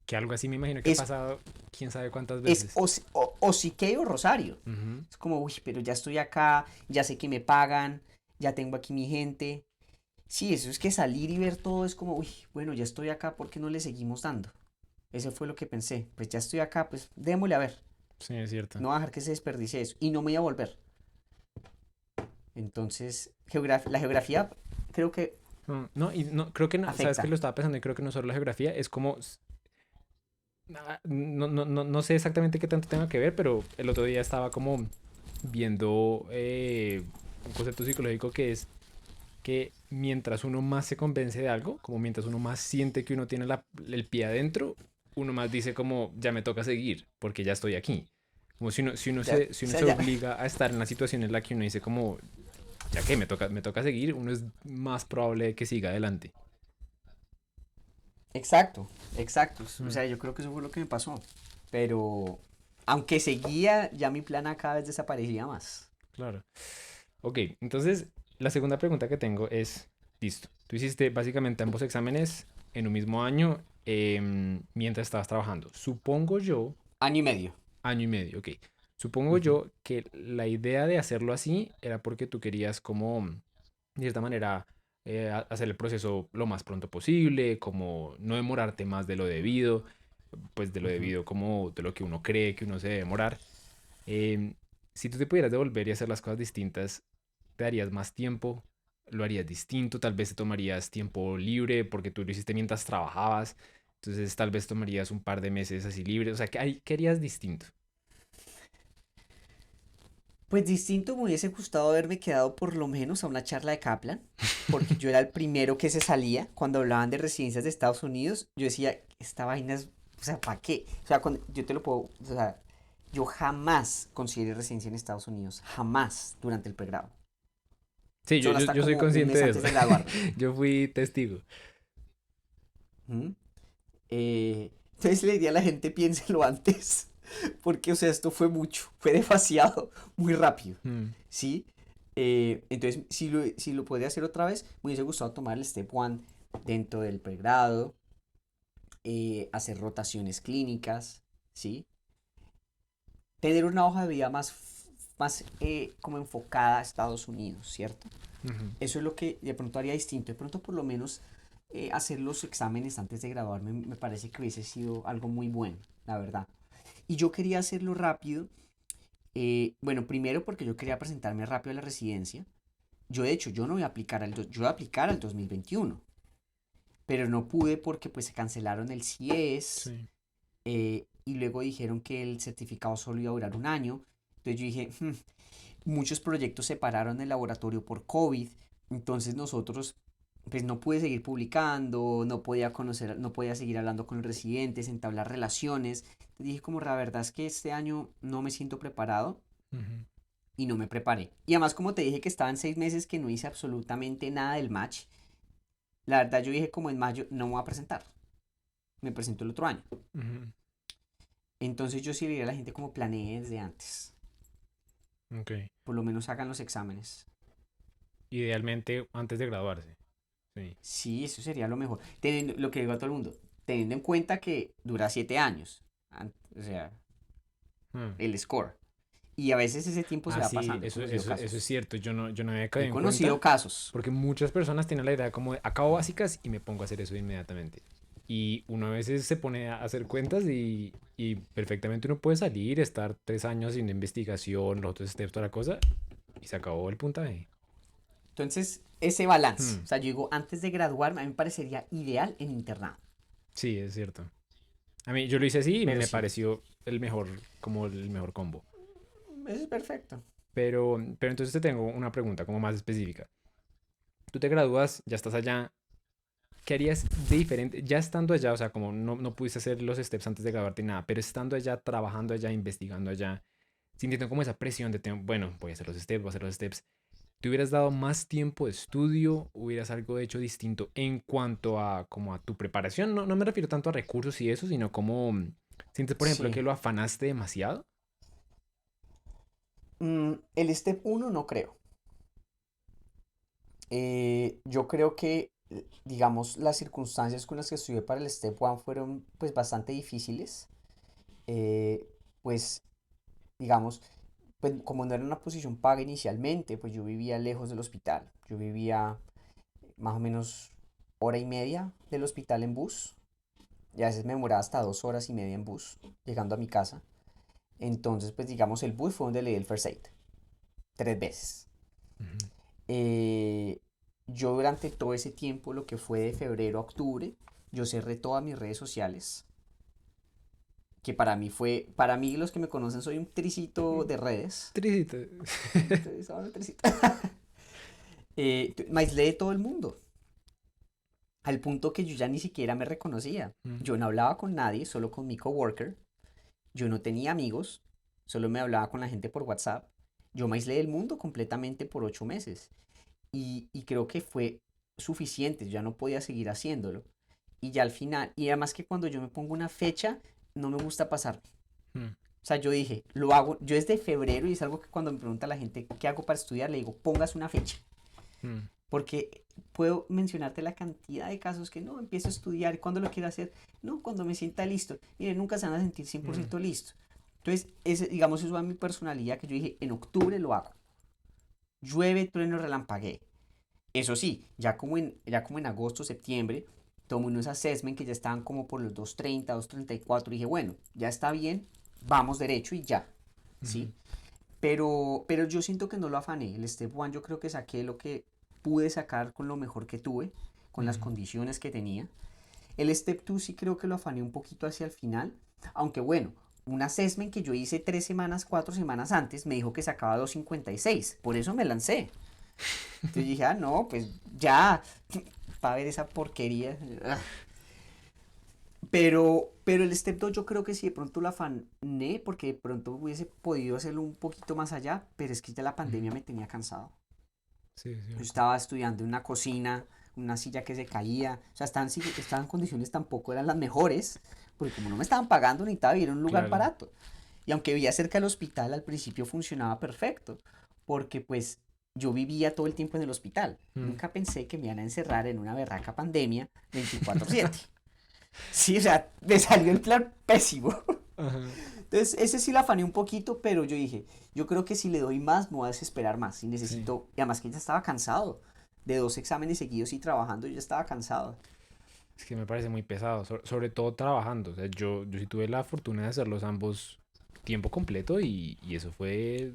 Que algo así me imagino que ha Es, pasado quién sabe cuántas es veces. o Siquei o Rosario. Ujú. Es como, uy, pero ya estoy acá, ya sé que me pagan, ya tengo aquí mi gente. Sí, eso es que salir y ver todo es como, uy, bueno, ya estoy acá, ¿por qué no le seguimos dando? Eso fue lo que pensé. Pues ya estoy acá, pues démosle a ver. Sí, es cierto. No voy a dejar que se desperdicie eso. Y no me voy a volver. Entonces, la geografía creo que No, y no, creo que no, sabes que afecta. lo estaba pensando y creo que no solo la geografía, es como, no sé exactamente qué tanto tenga que ver, pero el otro día estaba como viendo un concepto psicológico que es que mientras uno más se convence de algo, como mientras uno más siente que uno tiene el pie adentro, uno más dice como, ya me toca seguir, porque ya estoy aquí. Como Ya, o si uno sea, se ya. obliga a estar en la situación en la que uno dice como, ya que me toca seguir, uno es más probable que siga adelante. Exacto, exacto. O Mm, sea, yo creo que eso fue lo que me pasó. Pero, aunque seguía, ya mi plana cada vez desaparecía más. claro. Ok, entonces la segunda pregunta que tengo es, listo, tú hiciste básicamente ambos exámenes en un mismo año mientras estabas trabajando. Supongo yo, Año y medio. año y medio, ok. Supongo Ujú. yo que la idea de hacerlo así era porque tú querías como, de cierta manera, hacer el proceso lo más pronto posible, como no demorarte más de lo debido, pues de lo Ujú. debido como de lo que uno cree que uno se debe demorar. Em, si tú te pudieras devolver y hacer las cosas distintas, ¿te darías más tiempo? ¿Lo harías distinto? Tal vez te tomarías tiempo libre porque tú lo hiciste mientras trabajabas. Entonces tal vez tomarías un par de meses así libre. O sea, ¿qué harías distinto? Pues distinto me hubiese gustado haberme quedado por lo menos a una charla de Kaplan, porque yo era el primero que se salía cuando hablaban de residencias de Estados Unidos. Yo decía, esta vaina es, o sea, ¿para qué? O sea, yo te lo puedo, o sea, yo jamás consideré residencia en Estados Unidos, jamás durante el pregrado, Sí, solo hasta yo soy como un consciente mes de antes eso. de graduarme. Yo fui testigo. ¿Mm? Entonces le diría a la gente, piénselo antes, porque, o sea, esto fue mucho, fue demasiado, muy rápido, Mm, ¿sí? Entonces, si lo podría hacer otra vez, me hubiese gustado tomar el Step One dentro del pregrado, hacer rotaciones clínicas, ¿sí? Tener una hoja de vida más como enfocada a Estados Unidos, ¿cierto? ujú, Eso es lo que de pronto haría distinto. De pronto, por lo menos, hacer los exámenes antes de graduarme me parece que hubiese sido algo muy bueno, la verdad. Y yo quería hacerlo rápido. Bueno, primero porque yo quería presentarme rápido a la residencia. Yo, de hecho, yo no voy a aplicar yo voy a aplicar al 2021, pero no pude porque pues se cancelaron el CIES sí. y luego dijeron que el certificado solo iba a durar un año. Entonces yo dije, muchos proyectos se pararon en el laboratorio por COVID, entonces nosotros pues no pude seguir publicando, no podía conocer, no podía seguir hablando con los residentes, entablar relaciones. Entonces dije como la verdad es que este año no me siento preparado Ujú, y no me preparé. Y además como te dije que estaban 6 meses que no hice absolutamente nada del match, la verdad yo dije como en mayo no me voy a presentar, me presento el otro año. ujú, Entonces yo sí le diría a la gente como planeé desde antes, ok. por lo menos hagan los exámenes. Idealmente antes de graduarse. Sí. Sí, eso sería lo mejor. Teniendo, lo que digo a todo el mundo, teniendo en cuenta que dura 7 años, o sea, Mm. el score. Y a veces ese tiempo se Ah, va sí, pasando. He conocido eso es casos. cierto. Yo no había He caído en conocido cuenta casos. porque muchas personas tienen la idea como de, acabo básicas y me pongo a hacer eso inmediatamente. Y uno a veces se pone a hacer cuentas y perfectamente uno puede salir, estar 3 años sin investigación, los otros steps, toda la cosa, y se acabó el puntaje. Entonces, ese balance. Hmm. O sea, yo digo, antes de graduarme, a mí me parecería ideal en internado. Sí, es cierto. A mí, yo lo hice así y Pero me sí, pareció el mejor, como el mejor combo. eso es perfecto. Pero entonces te tengo una pregunta como más específica. Tú te gradúas, ya estás allá. ¿Qué harías de diferente? Ya estando allá, o sea, como no pudiste hacer los steps antes de graduarte ni nada, pero estando allá, trabajando allá, investigando allá, sintiendo como esa presión de, bueno, voy a hacer los steps, voy a hacer los steps. ¿Te hubieras dado más tiempo de estudio? ¿Hubieras algo hecho distinto en cuanto a, como a tu preparación? No me refiero tanto a recursos y eso, sino como, ¿sientes, por ejemplo, que Sí. lo afanaste demasiado? El step uno no creo. Yo creo que, digamos, las circunstancias con las que estudié para el step one fueron pues bastante difíciles. Eh, pues, digamos, pues como no era una posición paga inicialmente, pues yo vivía lejos del hospital. Yo vivía más o menos hora y media del hospital en bus. Y a veces me demoraba hasta 2 horas y media en bus, llegando a mi casa. Entonces, pues digamos, el bus fue donde leí el first aid. 3 veces. Ujú. Eh, yo durante todo ese tiempo, lo que fue de febrero a octubre, yo cerré todas mis redes sociales. Que para mí los que me conocen soy un tricito de redes. Triste. Entonces, ahora un tricito. Me aislé de todo el mundo. Al punto que yo ya ni siquiera me reconocía. Mm. Yo no hablaba con nadie, solo con mi coworker. Yo no tenía amigos, solo me hablaba con la gente por WhatsApp. Yo me aislé del mundo completamente por 8 meses. Y creo que fue suficiente, ya no podía seguir haciéndolo. Y ya al final, y además que cuando yo me pongo una fecha, no me gusta pasarme. Mm. O sea, yo dije, lo hago, yo desde febrero y es algo que cuando me pregunta la gente qué hago para estudiar, le digo, pongas una fecha. Mm. Porque puedo mencionarte la cantidad de casos que no, empiezo a estudiar, ¿cuándo lo quiero hacer? No, cuando me sienta listo. Mire, nunca se van a sentir cien por Mm. ciento listo. Entonces, digamos, eso es mi personalidad que yo dije, en octubre lo hago. Llueve, trueno, relampaguee. Eso sí, ya como en agosto, septiembre, tomé unos assessment que ya estaban como por los 230, 234. Y dije, bueno, ya está bien, vamos derecho y ya, Ujú. ¿sí? Pero yo siento que no lo afané. El Step One yo creo que saqué lo que pude sacar con lo mejor que tuve, con las Ujú. condiciones que tenía. El Step 2 sí creo que lo afané un poquito hacia el final, aunque bueno, un assessment que yo hice 3 semanas, 4 semanas antes me dijo que sacaba 256, por eso me lancé. Entonces dije, ah, no, pues ya, para ver esa porquería. Pero el Step 2 yo creo que sí, de pronto lo afané, porque de pronto hubiese podido hacerlo un poquito más allá, pero es que ya la Ujú. pandemia me tenía cansado. Sí, es Yo cierto. estaba estudiando en una cocina, una silla que se caía, o sea, estaban en condiciones tampoco eran las mejores, porque como no me estaban pagando, necesitaba vivir en un lugar Claro. barato. Y aunque vivía cerca del hospital, al principio funcionaba perfecto, porque pues yo vivía todo el tiempo en el hospital. Mm. Nunca pensé que me iban a encerrar en una berraca pandemia 24/7. Sí, o sea, me salió el plan pésimo. Ajá. Entonces, ese sí la afané un poquito, pero yo dije, yo creo que si le doy más, me voy a desesperar más. Y Sí. necesito, y además que ya estaba cansado. De 2 exámenes seguidos y trabajando, yo ya estaba cansado. Es que me parece muy pesado, sobre todo trabajando. O sea, yo sí tuve la fortuna de hacerlos ambos tiempo completo y eso fue,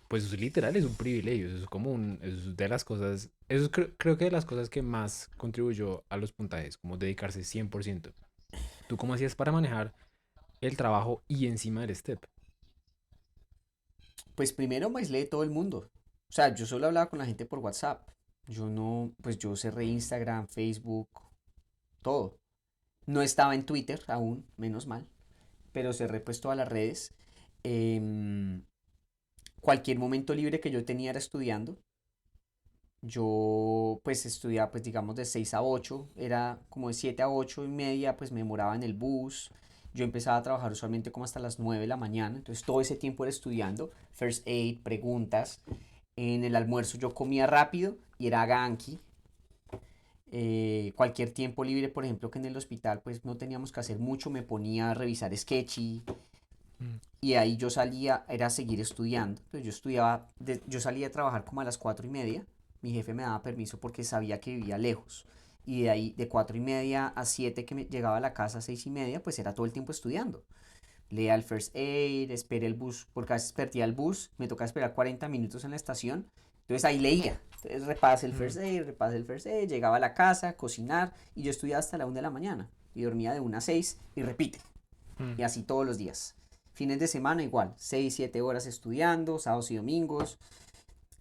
pues eso es literal, es un privilegio. Eso es como eso es de las cosas, eso es creo que de las cosas que más contribuyó a los puntajes, como dedicarse 100%. ¿Tú cómo hacías para manejar el trabajo y encima del step? Pues primero me aislé de todo el mundo. O sea, yo solo hablaba con la gente por WhatsApp. Yo no, pues yo cerré Instagram, Facebook, todo. No estaba en Twitter aún, menos mal. Pero cerré pues todas las redes. Em, Cualquier momento libre que yo tenía era estudiando. Yo pues estudiaba pues digamos de 6 a 8 era como de 7 a 8 y media, pues me demoraba en el bus. Yo empezaba a trabajar usualmente como hasta las 9 de la mañana, entonces todo ese tiempo era estudiando, first aid, preguntas. En el almuerzo yo comía rápido y era Ganki. Cualquier tiempo libre, por ejemplo, que en el hospital pues no teníamos que hacer mucho, me ponía a revisar Sketchy Mm, y ahí yo salía, era seguir estudiando. Entonces yo estudiaba, yo salía a trabajar como a las 4:30, mi jefe me daba permiso porque sabía que vivía lejos. Y de ahí, de 4:30 a 7 que me llegaba a la casa a 6:30, pues era todo el tiempo estudiando. Leía el first aid, esperé el bus, porque a veces perdía el bus, me tocaba esperar 40 minutos en la estación, entonces ahí leía. Entonces mm, repase el first aid, llegaba a la casa, cocinar, y yo estudiaba hasta la 1 de la mañana, y dormía de 1 a 6, y repite, mm. y así todos los días. Fines de semana igual, 6 7 horas estudiando, sábados y domingos,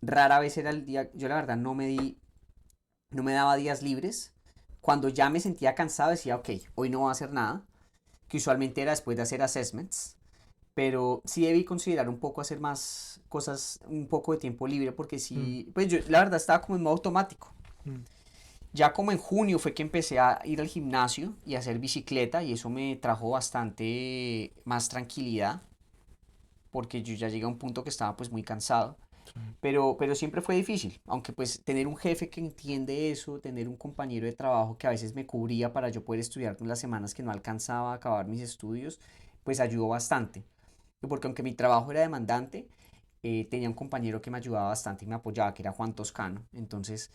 rara vez era el día, yo la verdad no me daba días libres, cuando ya me sentía cansado decía, ok, hoy no voy a hacer nada, que usualmente era después de hacer assessments, pero sí debí considerar un poco hacer más cosas, un poco de tiempo libre, porque Mm, sí, pues yo la verdad estaba como en modo automático. mm. Ya como en junio fue que empecé a ir al gimnasio y a hacer bicicleta y eso me trajo bastante más tranquilidad, porque yo ya llegué a un punto que estaba pues muy cansado. Sí. Pero siempre fue difícil, aunque pues tener un jefe que entiende eso, tener un compañero de trabajo que a veces me cubría para yo poder estudiar en las semanas que no alcanzaba a acabar mis estudios, pues ayudó bastante. Porque aunque mi trabajo era demandante, tenía un compañero que me ayudaba bastante y me apoyaba, que era Juan Toscano. Entonces,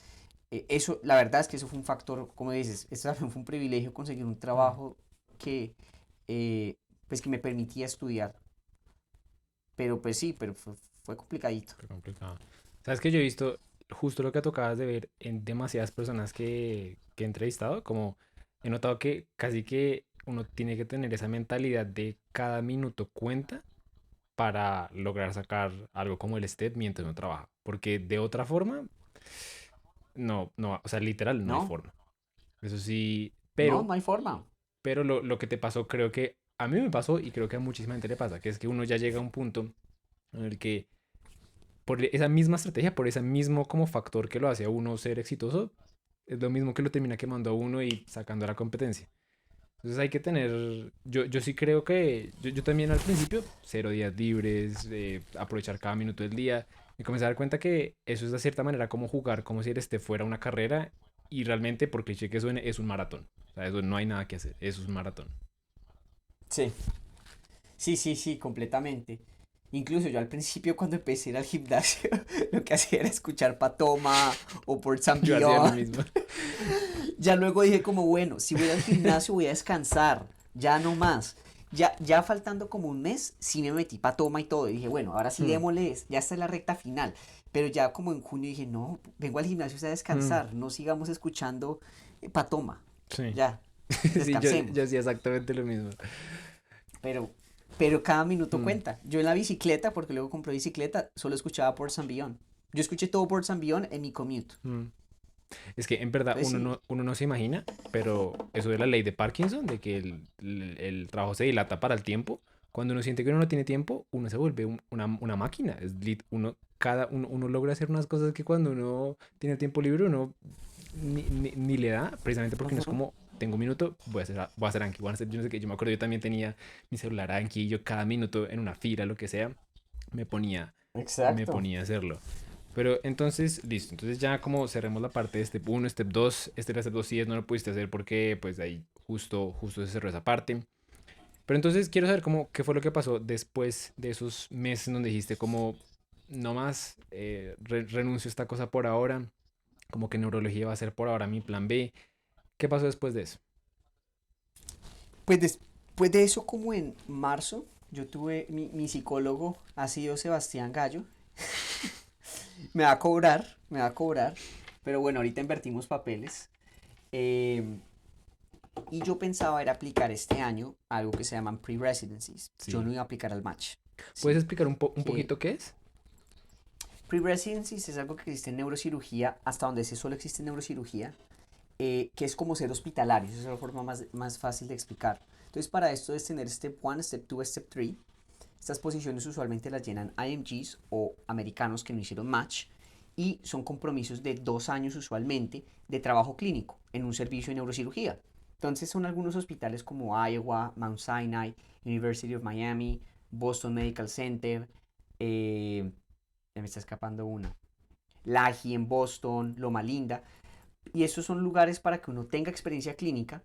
eso, la verdad es que eso fue un factor, como dices, esto también fue un privilegio conseguir un Mm, trabajo que, eh, pues que me permitía estudiar. Pero pues sí, pero fue complicadito. qué complicado. ¿Sabes que yo he visto justo lo que tocabas de ver en demasiadas personas que he entrevistado? Como he notado que casi que uno tiene que tener esa mentalidad de cada minuto cuenta para lograr sacar algo como el STEP mientras uno trabaja. Porque de otra forma, no, o sea, literal, no hay No, forma. Eso sí, no, no hay forma. pero lo que te pasó, creo que a mí me pasó y creo que a muchísima gente le pasa, que es que uno ya llega a un punto en el que por esa misma estrategia, por ese mismo como factor que lo hace a uno ser exitoso, es lo mismo que lo termina quemando a uno y sacando a la competencia. Entonces hay que tener, yo sí creo que, yo también al principio, 0 días libres, aprovechar cada minuto del día, y comencé a dar cuenta que eso es de cierta manera como jugar, como si este fuera una carrera, y realmente, por cliché que suene, es un maratón. O sea, eso no hay nada que hacer, eso es un maratón. Sí, sí, sí, sí, completamente. Incluso yo al principio cuando empecé a ir al gimnasio, lo que hacía era escuchar Patoma o por San Yo hacía lo Beyond. mismo. Ya luego dije como, bueno, si voy al gimnasio voy a descansar, ya no más. Ya faltando como un mes, sí me metí Patoma y todo. Y dije, bueno, ahora sí Hmm, démosle, ya está en la recta final. Pero ya como en junio dije, no, vengo al gimnasio a hmm, descansar, no sigamos escuchando Patoma. sí, Ya, sí, yo descansemos. hacía exactamente lo mismo. Pero, pero cada minuto Hmm, cuenta. Yo en la bicicleta, porque luego compré bicicleta, solo escuchaba por San Beyond. Yo escuché todo por San Beyond en mi commute. hmm. Es que en verdad Entonces sí, uno no se imagina, pero eso de la ley de Parkinson, de que el trabajo se dilata para el tiempo, cuando uno siente que uno no tiene tiempo, uno se vuelve una máquina. Uno logra hacer unas cosas que cuando uno tiene tiempo libre uno ni le da, precisamente porque no es ujú, como, tengo un minuto, voy a hacer Anki, voy a hacer, yo no sé qué, yo me acuerdo, yo también tenía mi celular Anki y yo cada minuto en una fila, lo que sea, me ponía, me exacto. ponía a hacerlo. Pero entonces, listo. Entonces ya como cerremos la parte de Step 1, Step 2. Este era Step 2 sí no lo pudiste hacer porque pues ahí justo se cerró esa parte. Pero entonces quiero saber cómo, qué fue lo que pasó después de esos meses en donde dijiste como, no más, renuncio a esta cosa por ahora, como que neurología va a ser por ahora mi plan B. ¿Qué pasó después de eso? Pues después de eso, como en marzo, yo tuve mi psicólogo, ha sido Sebastián Gallo. Me va a cobrar, me va a cobrar. Pero bueno, ahorita invertimos papeles. Eh, y yo pensaba era aplicar este año algo que se llaman pre-residencies. Yo no Sí. iba a aplicar al match. ¿Puedes ¿Sí? explicar un Que poquito qué es? pre-residencies es algo que existe en neurocirugía, hasta donde se solo existe en neurocirugía, que es como ser hospitalario. Esa es la forma más fácil de explicar. Entonces, para esto es tener Step 1, Step 2, Step 3. Estas posiciones usualmente las llenan IMGs o americanos que no hicieron match y son compromisos de 2 años usualmente de trabajo clínico en un servicio de neurocirugía. Entonces son algunos hospitales como Iowa, Mount Sinai, University of Miami, Boston Medical Center, ya me está escapando una, Lahi en Boston, Loma Linda, Y esos son lugares para que uno tenga experiencia clínica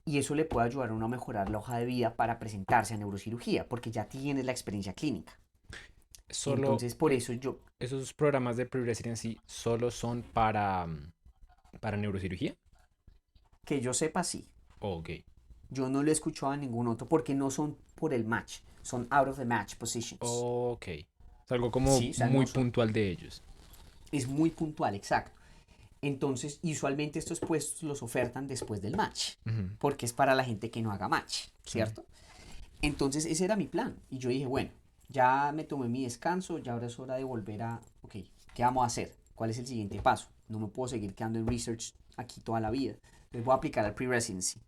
y eso le puede ayudar a uno a mejorar la hoja de vida para presentarse a neurocirugía, porque ya tienes la experiencia clínica. Solo Entonces, por eso yo, esos programas de pre-residency solo son para, para neurocirugía. que yo sepa, sí. Ok, Yo no lo he escuchado a ningún otro porque no son por el match, son out of the match positions. ok. Es algo como Sí, o sea, muy no son, puntual de ellos. es muy puntual, exacto. Entonces, usualmente estos puestos los ofertan después del match, Ujú, porque es para la gente que no haga match, sí. ¿cierto? Entonces, ese era mi plan. Y yo dije, bueno, ya me tomé mi descanso, ya ahora es hora de volver a, ok, ¿qué vamos a hacer? ¿Cuál es el siguiente paso? No me puedo seguir quedando en research aquí toda la vida. Entonces voy a aplicar al pre-residency.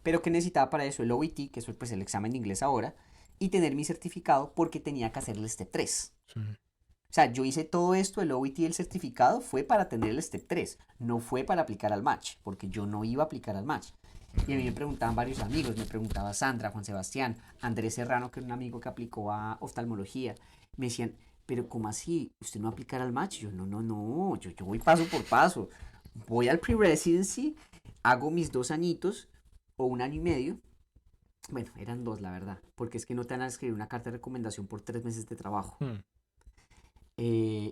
Pero que necesitaba para eso el OET, que es pues, el examen de inglés ahora, y tener mi certificado porque tenía que hacer el step 3. Sí. O sea, yo hice todo esto, el OET y el certificado fue para tener el step 3, no fue para aplicar al match, porque yo no iba a aplicar al match. Y a mí me preguntaban varios amigos, me preguntaba Sandra, Juan Sebastián, Andrés Serrano, que era un amigo que aplicó a oftalmología. Me decían, pero ¿cómo así? ¿Usted no va a aplicar al match? Yo, no, no, no, yo voy paso por paso. Voy al pre-residency, hago mis 2 añitos o 1 año y medio. Bueno, eran 2, la verdad, porque es que no te van a escribir una carta de recomendación por 3 meses de trabajo. Hmm,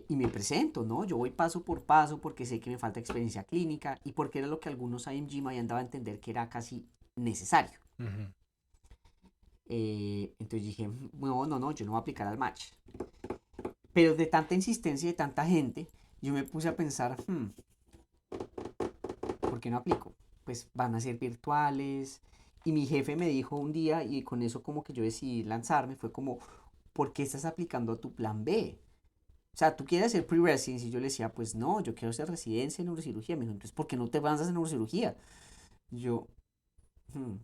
Y me presento, ¿no? Yo voy paso por paso porque sé que me falta experiencia clínica y porque era lo que algunos IMG me habían dado a entender que era casi necesario. ujú. Entonces dije, no, no, no, yo no voy a aplicar al match. Pero de tanta insistencia y de tanta gente, yo me puse a pensar, ¿por qué no aplico? Pues van a ser virtuales. Y mi jefe me dijo un día, y con eso como que yo decidí lanzarme, fue como, ¿por qué estás aplicando a tu plan B? O sea, tú quieres hacer pre-residency. Y yo le decía, pues no, yo quiero hacer residencia en neurocirugía. Me dijo, entonces, ¿por qué no te avanzas en neurocirugía? Yo, "Hmm".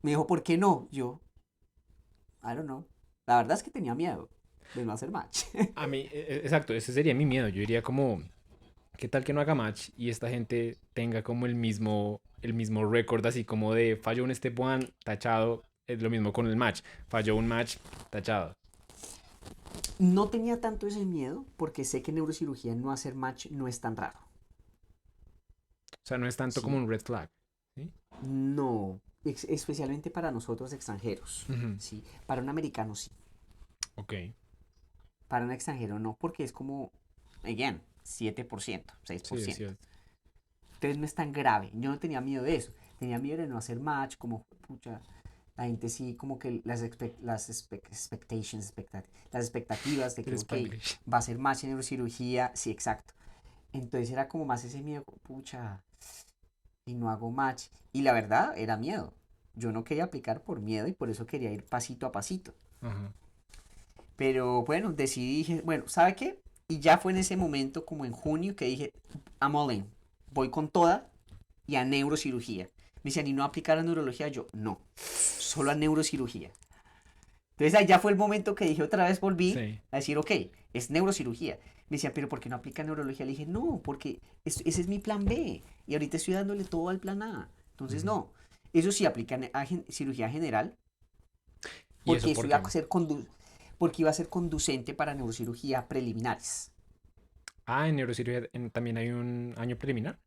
Me dijo, ¿por qué no? Yo, I don't know. La verdad es que tenía miedo de no hacer match. A mí, exacto, ese sería mi miedo. Yo diría como, ¿qué tal que no haga match y esta gente tenga como el mismo récord, así como de falló un step one, tachado? Es lo mismo con el match. Falló un match, tachado. No tenía tanto ese miedo porque sé que en neurocirugía no hacer match no es tan raro. O sea, no es tanto como ¿Sí? un red flag. ¿Sí? No, especialmente para nosotros extranjeros. Ujú, ¿Sí? Para un americano sí. ok. Para un extranjero no, porque es como, again, 7%, seis por Sí, es ciento cierto. Entonces no es tan grave. Yo no tenía miedo de eso. Tenía miedo de no hacer match, como, pucha, la gente sí, como que las expectativas de El que, ok, Spanglish. va a ser match en neurocirugía, sí, exacto. Entonces era como más ese miedo, pucha, y no hago match. Y la verdad era miedo. Yo no quería aplicar por miedo y por eso quería ir pasito a pasito. Ajá. Pero bueno, decidí, dije, bueno, ¿sabe qué? Y ya fue en ese momento, como en junio, que dije, I'm all in. Voy con toda y a neurocirugía. Me decían, ¿y no aplicar a neurología? Yo, no, solo a neurocirugía. Entonces ahí ya fue el momento que dije, otra vez volví Sí. a decir, ok, es neurocirugía. Me decían, ¿pero por qué no aplica neurología? Le dije, no, porque ese es mi plan B. Y ahorita estoy dándole todo al plan A. Entonces, Ujú. no. Eso sí aplica a cirugía general, ¿Y porque eso eso por iba qué? a ser porque iba a ser conducente para neurocirugía preliminares. Ah, en neurocirugía también hay un año preliminar.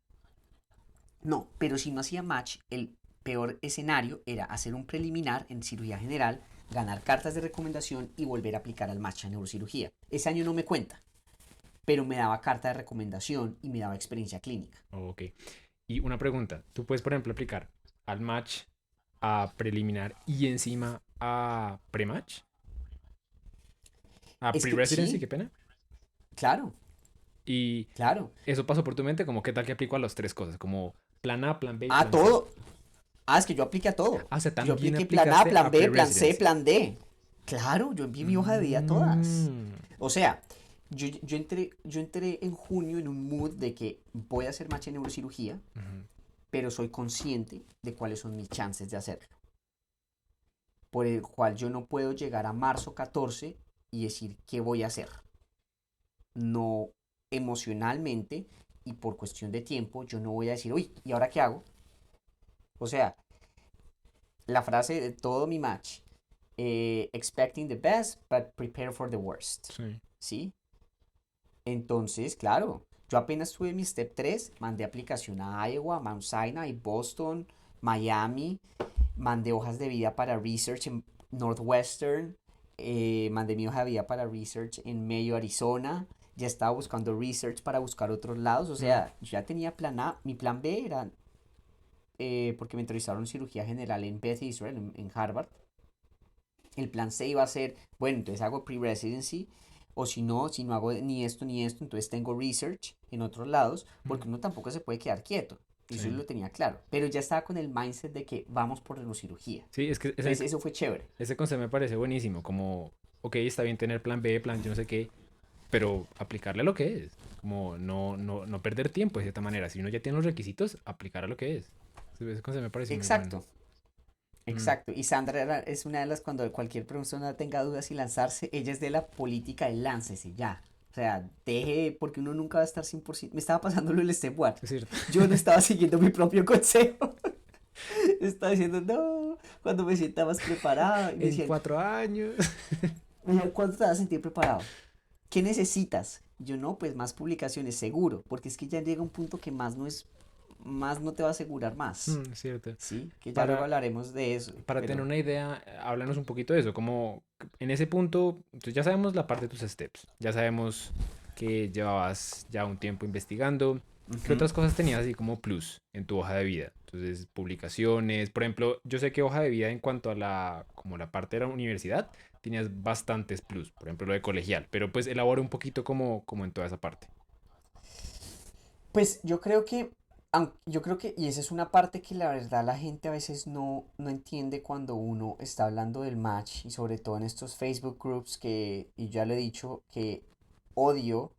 No, pero si no hacía match, el peor escenario era hacer un preliminar en cirugía general, ganar cartas de recomendación y volver a aplicar al match a neurocirugía. Ese año no me cuenta, pero me daba carta de recomendación y me daba experiencia clínica. Ok. Y una pregunta. ¿Tú puedes, por ejemplo, aplicar al match, a preliminar y encima a pre-match? A Es que pre-residency, qué sí, pena. claro, Y claro. eso pasó por tu mente, como qué tal que aplico a las tres cosas, como plan A, plan B y A plan C. todo. Ah, es que yo apliqué a todo. Ah, o sea, Yo también apliqué plan A, aplicaste plan a B, plan C, pre-residency. plan D. Claro, yo envié mi hoja de vida a todas. Mm, O sea, yo entré en junio en un mood de que voy a hacer match en neurocirugía, ujú, pero soy consciente de cuáles son mis chances de hacerlo. Por el cual yo no puedo llegar a marzo 14 y decir qué voy a hacer. No emocionalmente y por cuestión de tiempo, yo no voy a decir, uy, ¿y ahora qué hago? O sea, la frase de todo mi match, expecting the best, but prepare for the worst. sí. ¿Sí? Entonces, claro. Yo apenas tuve mi Step 3, mandé aplicación a Iowa, Mount Sinai, Boston, Miami, mandé hojas de vida para research en Northwestern, mandé mi hoja de vida para research en Mayo, Arizona, ya estaba buscando research para buscar otros lados, o Mm, sea, yo ya tenía plan A, mi plan B era, porque me entrevistaron en cirugía general en Beth Israel, en Harvard, el plan C iba a ser, bueno, entonces hago pre-residency, o si no hago ni esto ni esto, entonces tengo research en otros lados, mm, porque uno tampoco se puede quedar quieto. Eso yo sí. lo tenía claro. Pero ya estaba con el mindset de que vamos por neurocirugía. Sí, es que Entonces eso fue chévere. ese concepto me parece buenísimo, como, ok, está bien tener plan B, plan yo no sé qué, pero aplicarle a lo que es, como no perder tiempo de cierta manera. Si uno ya tiene los requisitos, aplicar a lo que es. Ese concepto me parece muy bueno. Exacto, Mm, exacto. Y Sandra es una de las cuando cualquier persona tenga dudas y lanzarse, ella es de la política de láncese ya. O sea, deje, porque uno nunca va a estar 100%. Me estaba pasándolo el Step One. es cierto. Yo no estaba siguiendo mi propio consejo. Estaba diciendo, no, cuando me sienta más preparado. Y En 4 años. me decían, ¿cuándo te vas a sentir preparado? ¿Qué necesitas? Yo no, pues más publicaciones, seguro, porque es que ya llega un punto que más no es, más no te va a asegurar más, Es cierto. ¿sí? Que ya luego Para, hablaremos de eso, para tener pero... una idea, háblanos un poquito de eso, como en ese punto, entonces ya sabemos la parte de tus steps, ya sabemos que llevabas ya un tiempo investigando. ¿Qué Ujú. otras cosas tenías así como plus en tu hoja de vida? Entonces, publicaciones, por ejemplo, yo sé que hoja de vida en cuanto a la, como la parte de la universidad, tenías bastantes plus, por ejemplo, lo de colegial, pero pues elabora un poquito como en toda esa parte. Pues yo creo que, yo creo que, y esa es una parte que la verdad la gente a veces no entiende cuando uno está hablando del match, y sobre todo en estos Facebook groups que, y ya le he dicho, que odio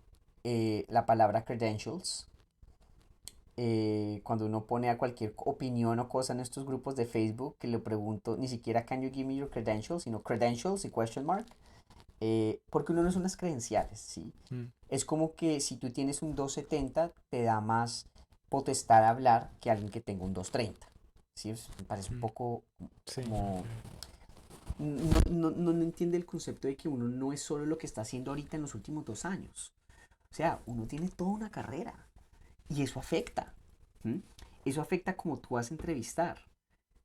la palabra credentials. Cuando uno pone a cualquier opinión o cosa en estos grupos de Facebook, que le pregunto ni siquiera can you give me your credentials, sino credentials y question mark, porque uno no son las credenciales, ¿sí? Mm, Es como que si tú tienes un 270 te da más potestad de hablar que alguien que tenga un 230, ¿sí? Me parece un mm, poco sí, como... No entiende el concepto de que uno no es solo lo que está haciendo ahorita en los últimos 2 años. O sea, uno tiene toda una carrera y eso afecta. ¿M? Eso afecta como tú vas a entrevistar.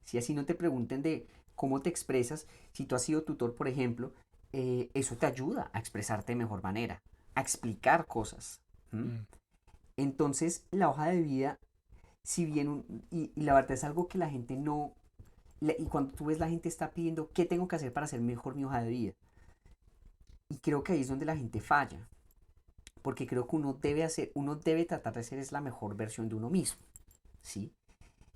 Si así no te pregunten de cómo te expresas, si tú has sido tutor, por ejemplo, eso te ayuda a expresarte de mejor manera, a explicar cosas. ¿M? mm, Entonces, la hoja de vida, si bien, y la verdad es algo que la gente no, y cuando tú ves la gente está pidiendo, ¿qué tengo que hacer para hacer mejor mi hoja de vida? Y creo que ahí es donde la gente falla, porque creo que uno debe tratar de ser es la mejor versión de uno mismo, ¿sí?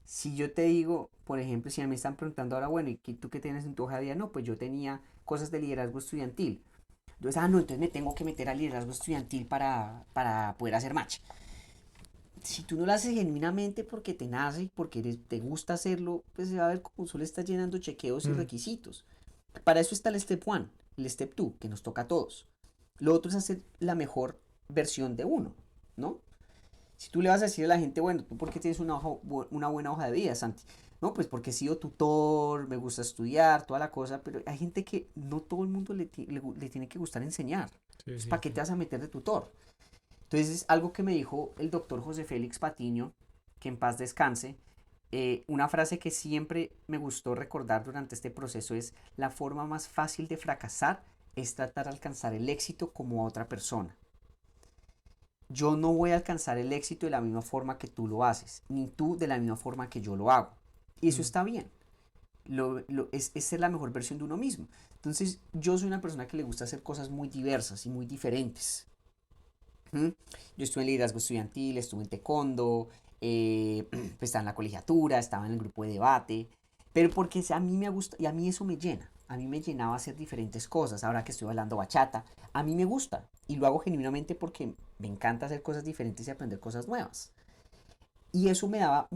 Si yo te digo, por ejemplo, si me están preguntando ahora, bueno, ¿y tú qué tienes en tu hoja de vida? No, pues yo tenía cosas de liderazgo estudiantil. Entonces, no, entonces me tengo que meter al liderazgo estudiantil para poder hacer match. Si tú no lo haces genuinamente porque te nace y porque te gusta hacerlo, pues se va a ver como solo estás llenando chequeos y mm, requisitos. Para eso está el Step 1, el Step 2, que nos toca a todos. Lo otro es hacer la mejor versión de uno, ¿no? Si tú le vas a decir a la gente, bueno, ¿tú por qué tienes una buena hoja de vida, Santi? No, pues porque he sido tutor, me gusta estudiar, toda la cosa, pero hay gente que no todo el mundo le tiene que gustar enseñar. sí, es Entonces, ¿para qué cierto. te vas a meter de tutor? Entonces, es algo que me dijo el doctor José Félix Patiño, que en paz descanse. Una frase que siempre me gustó recordar durante este proceso es: la forma más fácil de fracasar es tratar de alcanzar el éxito como otra persona. Yo no voy a alcanzar el éxito de la misma forma que tú lo haces, ni tú de la misma forma que yo lo hago. Y eso Mm, está bien. Es ser la mejor versión de uno mismo. Entonces, yo soy una persona que le gusta hacer cosas muy diversas y muy diferentes. ¿Mm? Yo estuve en liderazgo estudiantil, estuve en taekwondo, pues estaba en la colegiatura, estaba en el grupo de debate, pero porque a mí me gusta y a mí eso me llena. A mí me llenaba hacer diferentes cosas. Ahora que estoy bailando bachata, a mí me gusta y lo hago genuinamente porque me encanta hacer cosas diferentes y aprender cosas nuevas. Y eso me daba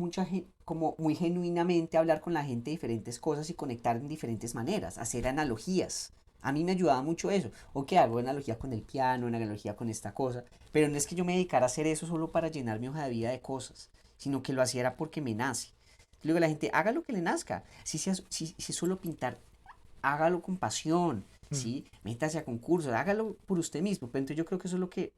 como muy genuinamente hablar con la gente de diferentes cosas y conectar en diferentes maneras, hacer analogías. A mí me ayudaba mucho eso. Ok, hago analogía con el piano, una analogía con esta cosa, pero no es que yo me dedicara a hacer eso solo para llenar mi hoja de vida de cosas, sino que lo hacía era porque me nace. Luego la gente, haga lo que le nazca. Si es solo pintar, hágalo con pasión, mm, ¿sí? Métase a concursos, hágalo por usted mismo. Pero entonces yo creo que eso es lo que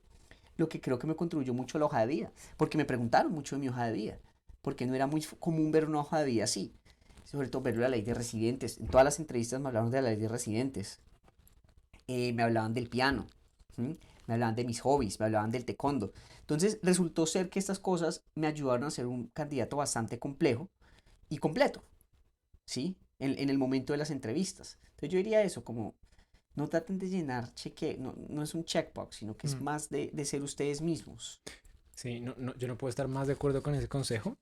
lo que creo que me contribuyó mucho a la hoja de vida, porque me preguntaron mucho de mi hoja de vida, porque no era muy común ver una hoja de vida así, sobre todo ver la ley de residentes. En todas las entrevistas me hablaron de la ley de residentes, me hablaban del piano, ¿sí? Me hablaban de mis hobbies, me hablaban del taekwondo. Entonces resultó ser que estas cosas me ayudaron a ser un candidato bastante complejo y completo, ¿sí? En el momento de las entrevistas. Entonces yo diría eso, como no traten de llenar cheque, no, no es un checkbox, sino que es Mm. más de ser ustedes mismos. Sí, yo no puedo estar más de acuerdo con ese consejo.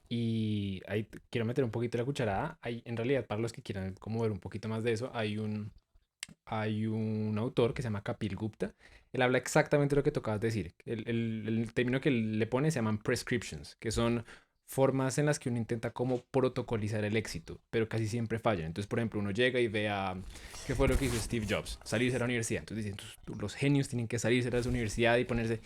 Y ahí quiero meter un poquito la cucharada. Hay, en realidad, para los que quieran como ver un poquito más de eso, hay un autor que se llama Kapil Gupta. Él habla exactamente lo que tocabas de decir. El término que él le pone se llaman prescriptions, que son formas en las que uno intenta como protocolizar el éxito, pero casi siempre fallan. Entonces, por ejemplo, uno llega y ve a qué fue lo que hizo Steve Jobs, salirse de la universidad. Entonces dicen, los genios tienen que salirse de la universidad y ponerse...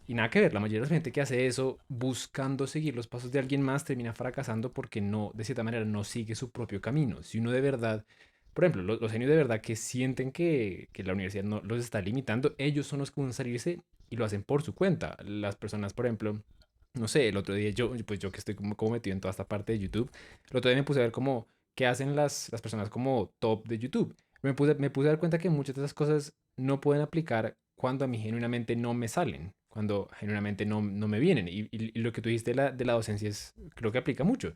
Y nada que ver, la mayoría de la gente que hace eso buscando seguir los pasos de alguien más termina fracasando porque no, de cierta manera, no sigue su propio camino. Si uno de verdad, por ejemplo, los genios de verdad que sienten que la universidad no los está limitando, ellos son los que van a salirse y lo hacen por su cuenta. Las personas, por ejemplo, no sé, el otro día pues yo que estoy como metido en toda esta parte de YouTube, el otro día me puse a ver como qué hacen las personas como top de YouTube. Me puse a dar cuenta que muchas de esas cosas no pueden aplicar cuando a mí genuinamente no me salen, cuando genuinamente no me vienen. Y lo que tú dijiste de la docencia es, creo que aplica mucho.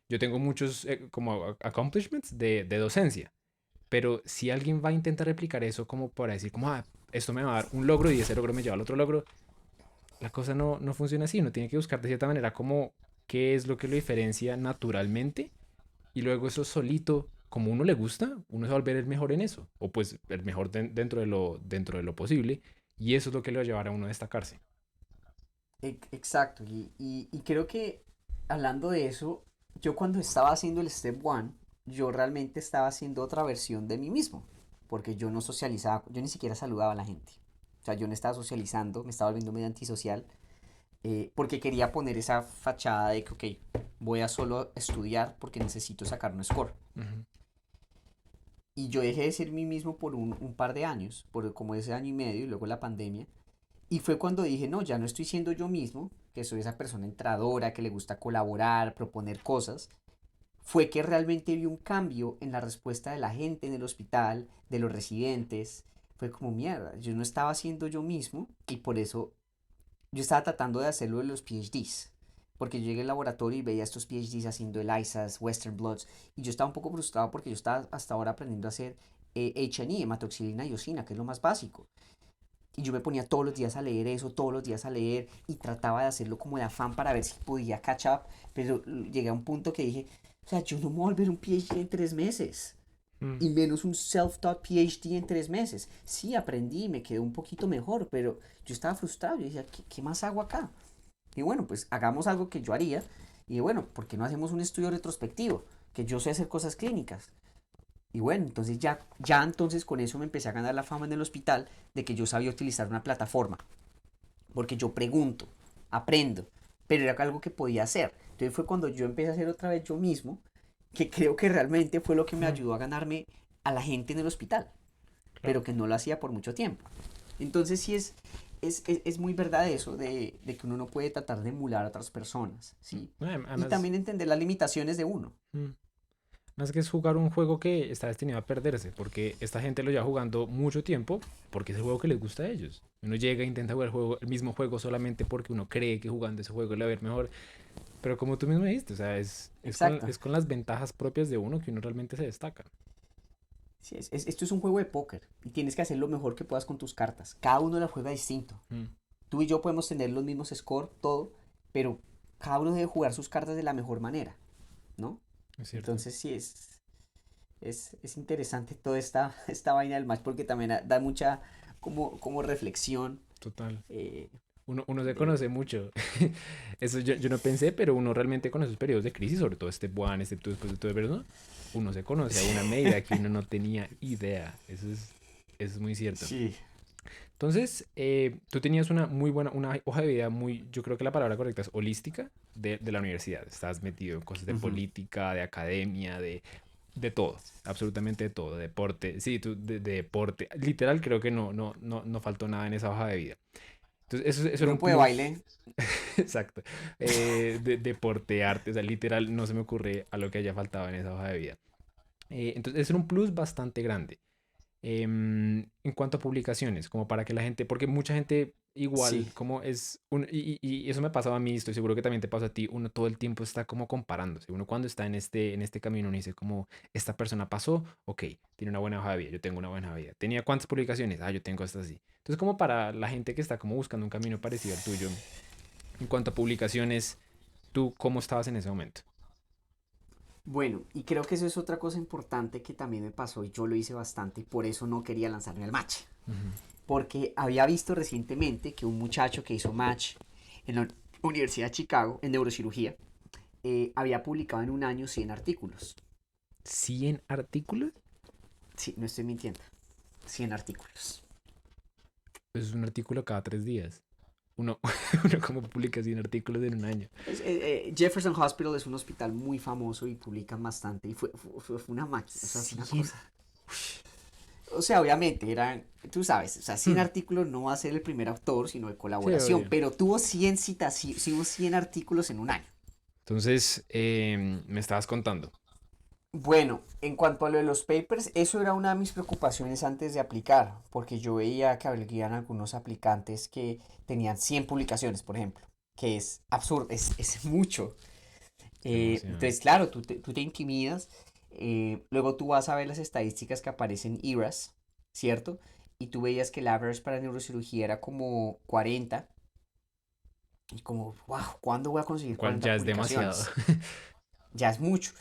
Yo tengo muchos como accomplishments de docencia, pero si alguien va a intentar replicar eso como para decir como, ah, esto me va a dar un logro y ese logro me lleva al otro logro, la cosa no funciona así. Uno tiene que buscar de cierta manera como qué es lo que lo diferencia naturalmente y luego eso solito, como uno le gusta, uno se va a volver el mejor en eso, o pues el mejor dentro de lo posible, y eso es lo que le va a llevar a uno a destacarse. Exacto, y creo que hablando de eso, yo cuando estaba haciendo el Step One, yo realmente estaba haciendo otra versión de mí mismo, porque yo no socializaba, yo ni siquiera saludaba a la gente. O sea, yo no estaba socializando, me estaba volviendo medio antisocial, porque quería poner esa fachada de que, ok, voy a solo estudiar porque necesito sacar un score. Ujú. Y yo dejé de ser mí mismo por un par de años, por como ese año y medio, y luego la pandemia. Y fue cuando dije, no, ya no estoy siendo yo mismo, que soy esa persona entradora, que le gusta colaborar, proponer cosas. Fue que realmente vi un cambio en la respuesta de la gente en el hospital, de los residentes. Fue como mierda, yo no estaba siendo yo mismo y por eso yo estaba tratando de hacerlo de los PhDs. Porque yo llegué al laboratorio y veía a estos PhDs haciendo ELISAs, Western Blots, y yo estaba un poco frustrado porque yo estaba hasta ahora aprendiendo a hacer H&E, hematoxilina y eosina, que es lo más básico. Y yo me ponía todos los días a leer eso, todos los días a leer, y trataba de hacerlo como de afán para ver si podía catch up, pero llegué a un punto que dije, o sea, yo no me voy a volver un PhD en 3 meses, Mm. y menos un self-taught PhD en 3 meses. Sí, aprendí, me quedé un poquito mejor, pero yo estaba frustrado, yo decía, ¿qué más hago acá? Y bueno, pues hagamos algo que yo haría, y bueno, ¿por qué no hacemos un estudio retrospectivo? Que yo sé hacer cosas clínicas. Y bueno, entonces ya entonces con eso me empecé a ganar la fama en el hospital de que yo sabía utilizar una plataforma. Porque yo pregunto, aprendo, pero era algo que podía hacer. Entonces fue cuando yo empecé a hacer otra vez yo mismo, que creo que realmente fue lo que me Mm. ayudó a ganarme a la gente en el hospital, Claro. pero que no lo hacía por mucho tiempo. Entonces sí es muy verdad eso de que uno no puede tratar de emular a otras personas, Mm. ¿sí? No, Y además, también entender las limitaciones de uno. mm, más que es jugar un juego que está destinado a perderse, porque esta gente lo lleva jugando mucho tiempo, porque es el juego que les gusta a ellos. Uno llega e intenta jugar el mismo juego solamente porque uno cree que jugando ese juego le va a ver mejor. Pero como tú mismo dijiste, o sea, Exacto. es con las ventajas propias de uno que uno realmente se destaca. Sí, esto es un juego de póker y tienes que hacer lo mejor que puedas con tus cartas. Cada uno la juega distinto. Mm. Tú y yo podemos tener los mismos score, todo, pero cada uno debe jugar sus cartas de la mejor manera, ¿no? Es cierto, Entonces sí es interesante toda esta vaina del match porque también da mucha como reflexión total. eh, Uno se de... conoce mucho. Eso yo no pensé, pero uno realmente con esos periodos de crisis, sobre todo este One, este tú después de todo el verano, uno se conoce a una medida que uno no tenía idea. Eso es muy cierto. Sí. Entonces, tú tenías una muy buena, una hoja de vida muy, yo creo que la palabra correcta es holística de la universidad. Estás metido en cosas de Ujú. política, de academia, de todo, absolutamente de todo, deporte, sí, de deporte. Literal, creo que no faltó nada en esa hoja de vida. Entonces, eso era un Grupo de plus. baile, Exacto. Deporte, arte, o sea, literal, no se me ocurre a lo que haya faltado en esa hoja de vida. Entonces, es un plus bastante grande. En cuanto a publicaciones, como para que la gente, porque mucha gente sí. igual, como es, y eso me pasaba a mí, estoy seguro que también te pasa a ti, uno todo el tiempo está como comparándose, uno cuando está en este camino, uno dice como, esta persona pasó, ok, tiene una buena hoja de vida, yo tengo una buena hoja de vida, ¿tenía cuántas publicaciones? Ah, yo tengo estas así. Entonces, como para la gente que está como buscando un camino parecido al tuyo, en cuanto a publicaciones, ¿tú cómo estabas en ese momento? Bueno, y creo que eso es otra cosa importante que también me pasó y yo lo hice bastante y por eso no quería lanzarme al match. Ujú. Porque había visto recientemente que un muchacho que hizo match en la Universidad de Chicago, en neurocirugía, había publicado en un año 100 artículos. ¿100 artículos? Sí, no estoy mintiendo. 100 artículos. Pues es un artículo cada 3 días. Uno, uno como publica 100 artículos en un año. Jefferson Hospital es un hospital muy famoso y publican bastante. Y fue una máquina, o sea, fue una 100. cosa. O sea, obviamente, eran, tú sabes, o sea, 100 Hmm. artículos no va a ser el primer autor, sino de Sí, colaboración, obvio. pero tuvo 100 citaciones, tuvo 100 artículos en un año. Entonces, me estabas contando. Bueno, en cuanto a lo de los papers, eso era una de mis preocupaciones antes de aplicar, porque yo veía que habían algunos aplicantes que tenían 100 publicaciones, por ejemplo, que es absurdo, es mucho. Es demasiado. Entonces, claro, tú te intimidas, luego tú vas a ver las estadísticas que aparecen en IRAS, ¿cierto? Y tú veías que el average para neurocirugía era como 40, y como, wow, ¿cuándo voy a conseguir Cual 40 ya es demasiado. publicaciones? Ya es mucho.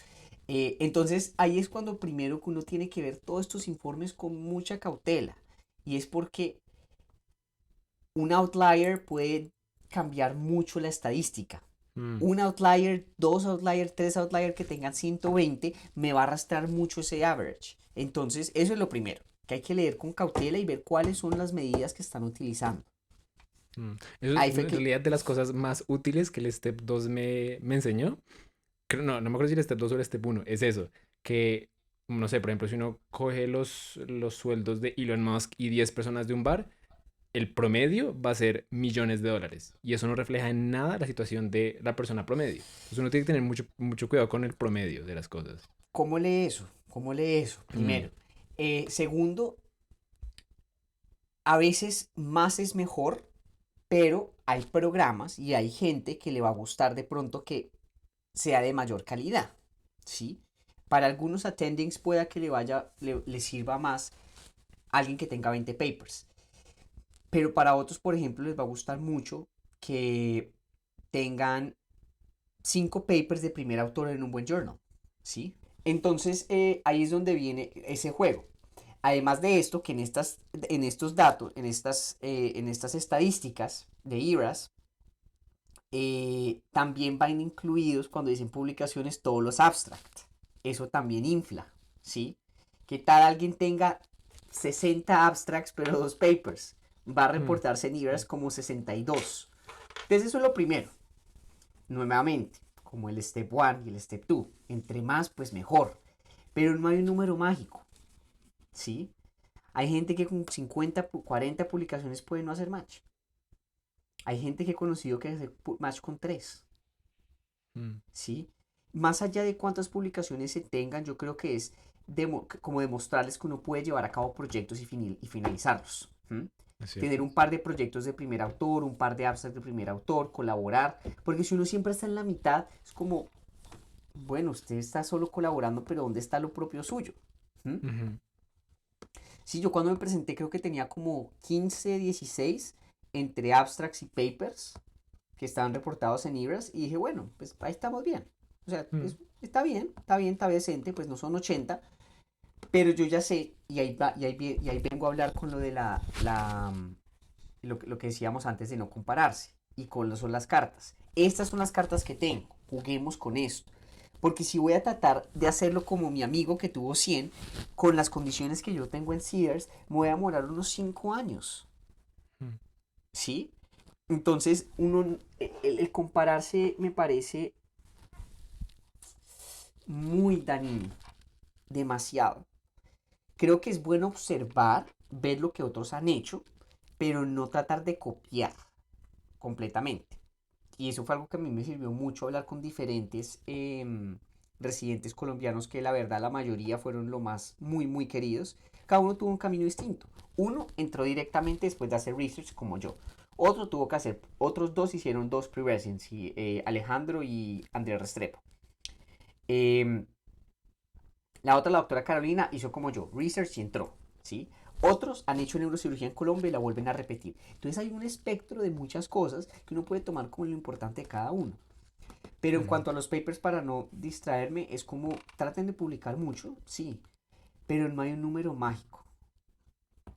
Entonces ahí es cuando primero que uno tiene que ver todos estos informes con mucha cautela. Y es porque un outlier puede cambiar mucho la estadística. Mm. Un outlier, dos outliers, tres outliers que tengan 120 me va a arrastrar mucho ese average. Entonces eso es lo primero, que hay que leer con cautela y ver cuáles son las medidas que están utilizando. Eso es Ahí fue en que, realidad de las cosas más útiles que el Step 2 me enseñó. No, no me acuerdo si el Step 2 o el Step 1. Es eso. Que, no sé, por ejemplo, si uno coge los sueldos de Elon Musk y 10 personas de un bar, el promedio va a ser millones de dólares. Y eso no refleja en nada la situación de la persona promedio. Entonces uno tiene que tener mucho, mucho cuidado con el promedio de las cosas. ¿cómo lee eso? ¿Cómo lee eso? Mm, Primero. Segundo, a veces más es mejor, pero hay programas y hay gente que le va a gustar de pronto que sea de mayor calidad, ¿sí? Para algunos attendings pueda que le sirva más alguien que tenga 20 papers, pero para otros, por ejemplo, les va a gustar mucho que tengan 5 papers de primer autor en un buen journal, ¿sí? Entonces ahí es donde viene ese juego. Además de esto, que en estos datos, en estas estadísticas de IRAS, también van incluidos cuando dicen publicaciones todos los abstracts. Eso también infla, ¿sí? Que tal alguien tenga 60 abstracts pero dos papers. Va a mm, reportarse en IRAS como 62. Entonces eso es lo primero. Nuevamente, como el step 1 y el step 2. Entre más, pues mejor. Pero no hay un número mágico, ¿sí? Hay gente que con 50, 40 publicaciones puede no hacer match. Hay gente que he conocido que hace match con 3. mm. ¿Sí? Más allá de cuántas publicaciones se tengan, yo creo que es como demostrarles que uno puede llevar a cabo proyectos y finalizarlos. ¿M? Es Tener cierto. un par de proyectos de primer autor, un par de abstracts de primer autor, colaborar, porque si uno siempre está en la mitad, es como, bueno, usted está solo colaborando, pero ¿dónde está lo propio suyo? ¿M? Ujú. Sí, yo cuando me presenté creo que tenía como 15, 16 entre abstracts y papers que estaban reportados en IRAS y dije, bueno, pues ahí estamos bien. O sea, Mm. está bien, está bien, está decente, pues no son 80, pero yo ya sé, y ahí vengo a hablar con lo de lo que decíamos antes de no compararse, y con lo son las cartas. Estas son las cartas que tengo, juguemos con esto. Porque si voy a tratar de hacerlo como mi amigo que tuvo 100, con las condiciones que yo tengo en Sears, me voy a demorar unos 5 años. Mm. ¿Sí? Entonces, el compararse me parece muy dañino, demasiado. Creo que es bueno observar, ver lo que otros han hecho, pero no tratar de copiar. completamente. Y eso fue algo que a mí me sirvió mucho hablar con diferentes residentes colombianos que la verdad la mayoría fueron lo más muy muy queridos. Cada uno tuvo un camino distinto. Uno entró directamente después de hacer research como yo. Otro tuvo que hacer, otros dos hicieron dos pre-residency, Alejandro y Andrés Restrepo. Eh, la otra, la doctora Carolina, hizo como yo, research y entró, ¿sí? Otros han hecho neurocirugía en Colombia y la vuelven a repetir. Entonces hay un espectro de muchas cosas que uno puede tomar como lo importante de cada uno. Pero en Ujú. cuanto a los papers, para no distraerme, es como traten de publicar mucho, sí, pero no hay un número mágico.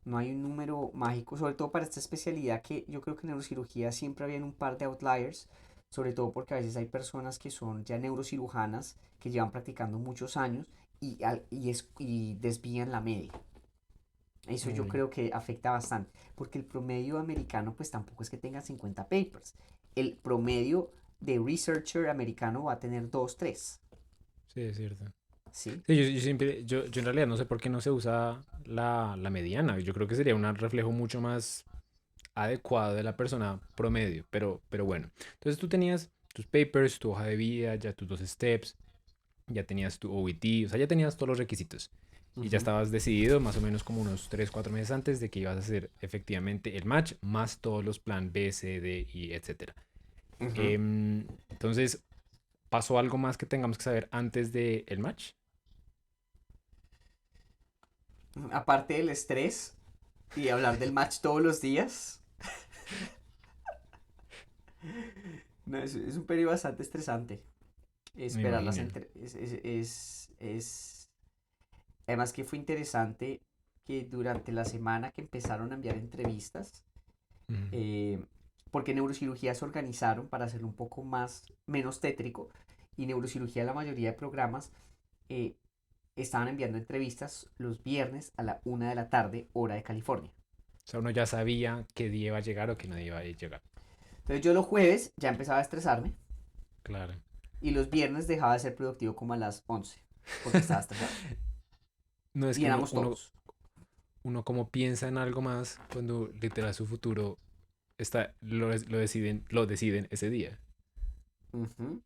No hay un número mágico, sobre todo para esta especialidad que yo creo que en neurocirugía siempre había un par de outliers, sobre todo porque a veces hay personas que son ya neurocirujanas que llevan practicando muchos años y desvían la media. Eso yo Uy, creo que afecta bastante, porque el promedio americano pues tampoco es que tenga 50 papers. El promedio de researcher americano va a tener 2 3, sí, es cierto. ¿sí? Sí, yo siempre, yo en realidad no sé por qué no se usa la mediana. Yo creo que sería un reflejo mucho más adecuado de la persona promedio, pero bueno. Entonces tú tenías tus papers, tu hoja de vida, ya tus dos steps, ya tenías tu OET, o sea, ya tenías todos los requisitos. Y ya Ujú, estabas decidido más o menos como unos 3 4 meses antes de que ibas a hacer efectivamente el match, más todos los plan B, C, D y etcétera. ujú. Entonces, ¿pasó algo más que tengamos que saber antes del match? Aparte del estrés y hablar del match todos los días, no, es un periodo bastante estresante. Me Esperar las imagino. entre además que fue interesante que durante la semana que empezaron a enviar entrevistas, Ujú. eh, porque neurocirugía se organizaron para hacerlo un poco más, menos tétrico, y neurocirugía la mayoría de programas eh, estaban enviando entrevistas los viernes a la 1 de la tarde, hora de California. O sea, uno ya sabía qué día iba a llegar o qué no iba a llegar. Entonces yo los jueves ya empezaba a estresarme Claro. y los viernes dejaba de ser productivo como a las 11 porque estaba estresado. No es Y que éramos todos. uno como piensa en algo más cuando literal su futuro está, lo deciden ese día. Ujú.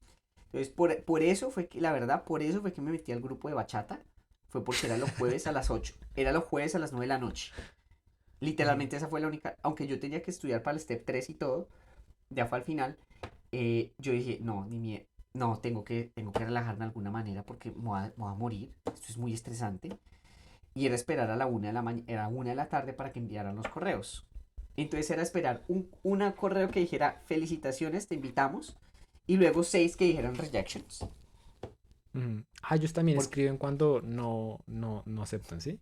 Entonces, por eso fue que, la verdad, por eso fue que me metí al grupo de bachata. Fue porque era los jueves a las 8. Era los jueves a las 9 de la noche. Ujú. Literalmente esa fue la única. Aunque yo tenía que estudiar para el Step 3 y todo, ya fue al final. Yo dije, no, ni mie no, tengo que relajarme de alguna manera porque me voy a morir. Esto es muy estresante. Y era esperar a la 1 de la tarde para que enviaran los correos. Entonces era esperar una correo que dijera felicitaciones, te invitamos. Y luego 6 que dijeran rejections. Ujú. Ah, ellos también Porque escriben cuando no aceptan, ¿sí?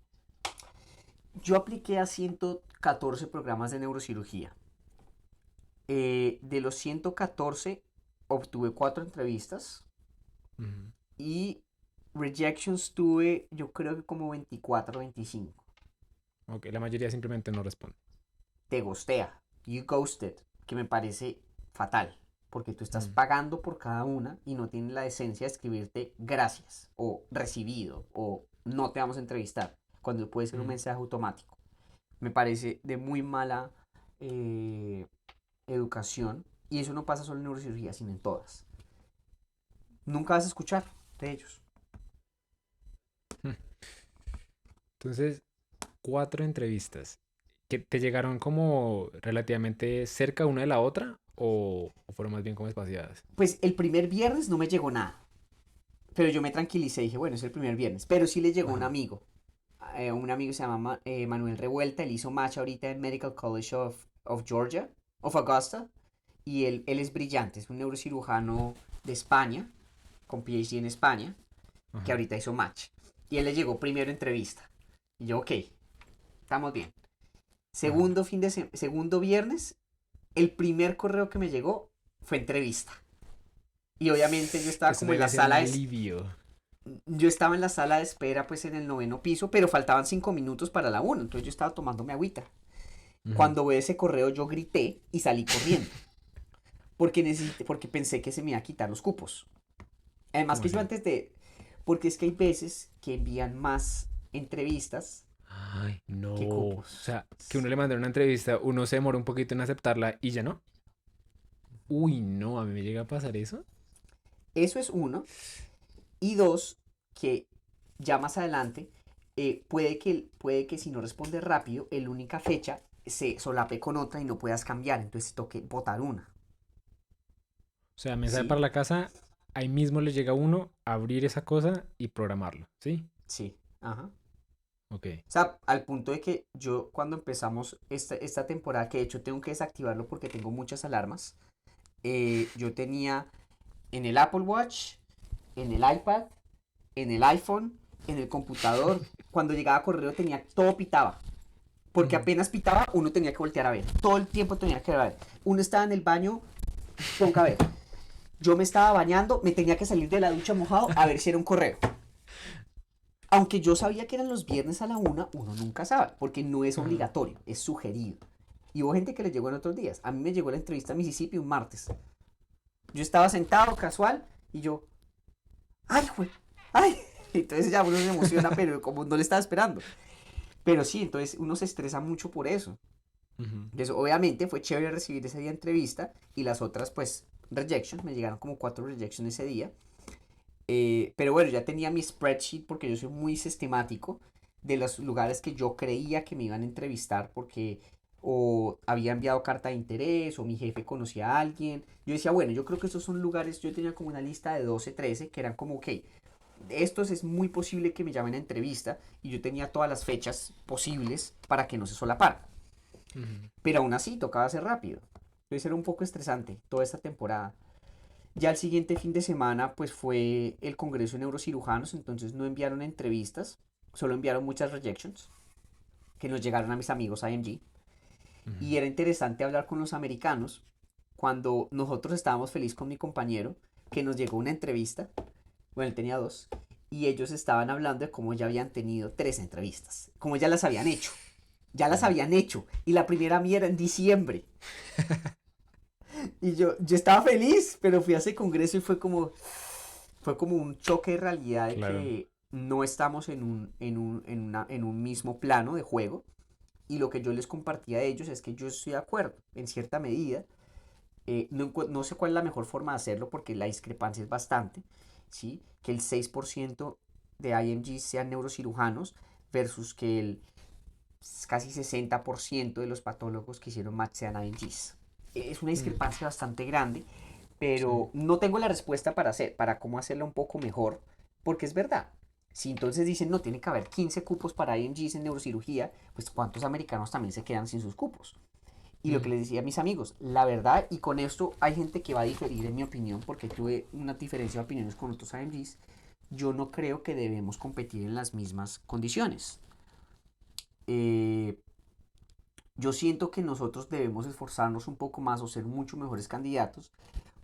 yo apliqué a 114 programas de neurocirugía. De los 114 obtuve 4 entrevistas Ujú. y rejections tuve yo creo que como 24 o 25. Ok, la mayoría simplemente no responde. Te gostea, you ghosted, que me parece fatal, porque tú estás Ujú. pagando por cada una y no tienes la decencia de escribirte gracias o recibido o no te vamos a entrevistar, cuando puede ser un Ujú. mensaje automático. Me parece de muy mala eh, educación y eso no pasa solo en neurocirugía, sino en todas. Nunca vas a escuchar de ellos. Ujú. Entonces, 4 entrevistas. ¿Que te llegaron como relativamente cerca una de la otra o fueron más bien como espaciadas? Pues el primer viernes no me llegó nada, pero yo me tranquilicé y dije, bueno, es el primer viernes, pero sí le llegó Ajá. un amigo se llama Manuel Revuelta, él hizo match ahorita en Medical College of Georgia, of Augusta, y él es brillante, es un neurocirujano de España, con PhD en España, que Ajá. ahorita hizo match. Y él le llegó primero entrevista. Y yo, ok, estamos bien. Ajá. Segundo viernes, el primer correo que me llegó fue entrevista. Y obviamente yo estaba Eso como en debe la ser un sala de, alivio. yo estaba en la sala de espera pues en el noveno piso, pero faltaban 5 minutos para la 1, entonces yo estaba tomándome agüita. Ujú. Cuando ve ese correo yo grité y salí corriendo, porque pensé que se me iba a quitar los cupos. Además ¿Cómo que yo así? antes de, porque es que hay veces que envían más entrevistas Ay, no. que O cupos. sea, que uno le manda una entrevista, uno se demora un poquito en aceptarla y ya no. Uy, no, a mí me llega a pasar eso. Eso es uno. Y dos, que ya más adelante puede que si no respondes rápido, la única fecha se solape con otra y no puedas cambiar. Entonces toque votar una. O sea, mensaje ¿Sí? para la casa, ahí mismo le llega a uno a abrir esa cosa y programarlo, ¿sí? Sí. Ajá. Ok. O sea, al punto de que yo cuando empezamos esta temporada, que de hecho tengo que desactivarlo porque tengo muchas alarmas, yo tenía en el Apple Watch, en el iPad, en el iPhone, en el computador, cuando llegaba correo tenía todo pitaba. Porque Ujú. apenas pitaba, uno tenía que voltear a ver. Todo el tiempo tenía que ver. Uno estaba en el baño, tengo que ver. Yo me estaba bañando, me tenía que salir de la ducha mojado a ver si era un correo. Aunque yo sabía que eran los viernes a la una, uno nunca sabe, porque no es Ajá. obligatorio, es sugerido. Y hubo gente que le llegó en otros días. A mí me llegó la entrevista a Mississippi un martes. Yo estaba sentado casual y yo, ¡ay, güey! ¡Ay! Entonces ya uno se emociona, pero como no le estaba esperando. Pero sí, entonces uno se estresa mucho por eso. Ujú. Entonces, obviamente fue chévere recibir ese día entrevista y las otras, pues, rejections. Me llegaron como 4 rejections ese día. Pero bueno, ya tenía mi spreadsheet porque yo soy muy sistemático de los lugares que yo creía que me iban a entrevistar porque o había enviado carta de interés o mi jefe conocía a alguien. Yo decía, bueno, yo creo que estos son lugares, yo tenía como una lista de 12 13 que eran como, ok, de estos es muy posible que me llamen a entrevista y yo tenía todas las fechas posibles para que no se solapara. Ujú. Pero aún así, tocaba ser rápido. Entonces era un poco estresante toda esta temporada. Ya el siguiente fin de semana, pues fue el Congreso de Neurocirujanos, entonces no enviaron entrevistas, solo enviaron muchas rejections que nos llegaron a mis amigos IMG. Ujú. Y era interesante hablar con los americanos cuando nosotros estábamos felices con mi compañero, que nos llegó una entrevista, bueno, él tenía dos, y ellos estaban hablando de cómo ya habían tenido 3 entrevistas, como ya las habían hecho. Ya las Sí. habían hecho. Y la primera mía era en diciembre. Y yo estaba feliz, pero fui a ese congreso y fue como un choque de realidad de Claro. que no estamos en un mismo plano de juego. Y lo que yo les compartía a ellos es que yo estoy de acuerdo, en cierta medida. No sé cuál es la mejor forma de hacerlo porque la discrepancia es bastante. ¿Sí? Que el 6% de IMG sean neurocirujanos versus que el casi 60% de los patólogos que hicieron match sean IMGs. Es una Mm. discrepancia bastante grande, Sí. pero no tengo la respuesta para cómo hacerla un poco mejor, porque es verdad. Si entonces dicen, no, tiene que haber 15 cupos para IMGs en neurocirugía, pues ¿cuántos americanos también se quedan sin sus cupos? Y lo que Mm. les decía a mis amigos, la verdad, y con esto hay gente que va a diferir en mi opinión, porque tuve una diferencia de opiniones con otros IMGs, yo no creo que debemos competir en las mismas condiciones. Eh, yo siento que nosotros debemos esforzarnos un poco más o ser mucho mejores candidatos,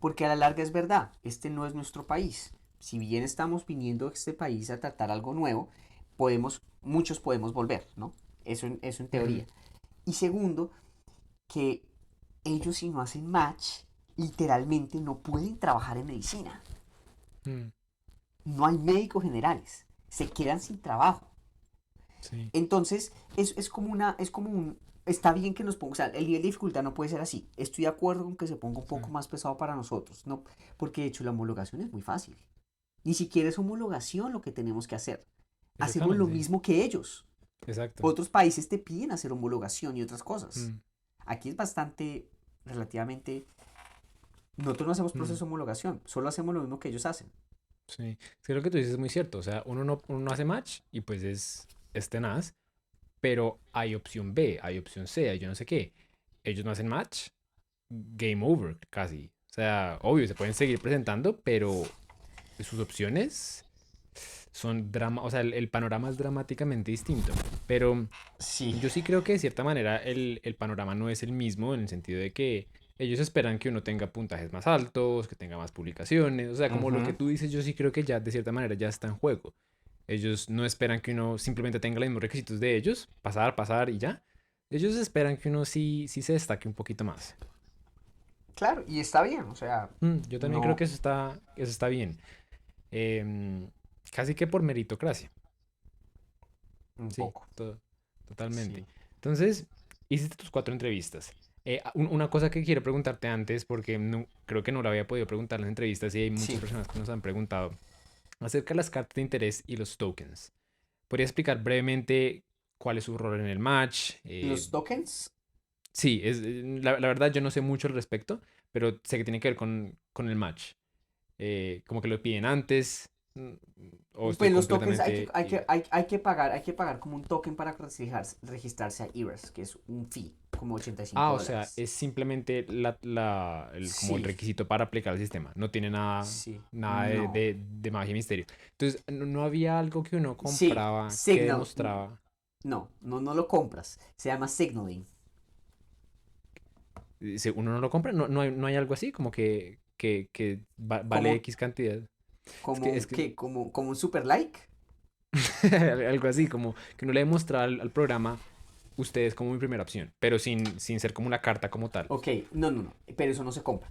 porque a la larga es verdad, este no es nuestro país. Si bien estamos viniendo a este país a tratar algo nuevo, muchos podemos volver, ¿no? Eso en Ujú. teoría. Y segundo, que ellos si no hacen match, literalmente no pueden trabajar en medicina. Mm. No hay médicos generales. Se quedan sin trabajo. Sí. Entonces, es como un, está bien que nos ponga, o sea, el nivel de dificultad no puede ser así. Estoy de acuerdo con que se ponga un Sí. poco más pesado para nosotros, ¿no? Porque de hecho la homologación es muy fácil. Ni siquiera es homologación lo que tenemos que hacer. Es Hacemos examen, lo sí. mismo que ellos. Exacto. Otros países te piden hacer homologación y otras cosas. Mm. Aquí es bastante, relativamente, nosotros no hacemos Mm. proceso de homologación, solo hacemos lo mismo que ellos hacen. Sí. Es que lo que tú dices es muy cierto. O sea, uno no hace match y pues es tenaz, pero hay opción B, hay opción C, hay yo no sé qué. Ellos no hacen match, game over, casi. O sea, obvio, se pueden seguir presentando, pero sus opciones son drama, o sea, el panorama es dramáticamente distinto. Pero Sí. yo sí creo que de cierta manera el panorama no es el mismo en el sentido de que ellos esperan que uno tenga puntajes más altos, que tenga más publicaciones, o sea, como lo que Ujú. tú dices, yo sí creo que ya de cierta manera ya está en juego. Ellos no esperan que uno simplemente tenga los mismos requisitos de ellos, pasar, pasar y ya. Ellos esperan que uno sí se destaque un poquito más. Claro, y está bien, o sea, Yo también creo no que eso está bien. Em, Casi que por meritocracia. un Sí, poco. totalmente. Sí. Entonces, hiciste tus 4 entrevistas. Una cosa que quiero preguntarte antes, porque creo que no lo había podido preguntar en las entrevistas y hay muchas Sí. personas que nos han preguntado acerca de las cartas de interés y los tokens. ¿Podría explicar brevemente cuál es su rol en el match? Los tokens, Sí, la verdad yo no sé mucho al respecto, pero sé que tiene que ver con el match. Como que lo piden antes, o estoy pues los tokens completamente... hay que pagar como un token para registrarse a ERAS, que es un fee, como ochenta y Ah, cinco o sea, dólares. es simplemente como el Sí, requisito para aplicar al sistema. No tiene nada, sí, nada no. de magia y misterio. Entonces, no había algo que uno Sí, compraba que Signal, demostraba. no, no lo compras, se llama signaling, Si uno no lo compra, no hay algo así, como que vale como, X cantidad. Es que como un super like. algo así, como que uno le demuestra al programa, ustedes como mi primera opción, pero sin ser como una carta como tal. Ok, no, pero eso no se compra.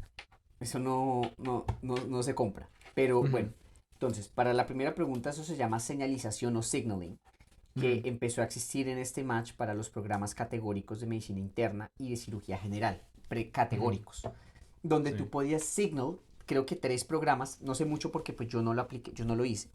Eso no se compra. Pero bueno, Ujú, entonces, para la primera pregunta, eso se llama señalización o signaling, que ujú, empezó a existir en este match para los programas categóricos de medicina interna y de cirugía general, ujú, precategóricos, donde tú sí. podías signal, creo que tres programas, no sé mucho porque pues yo no lo apliqué, yo no lo hice,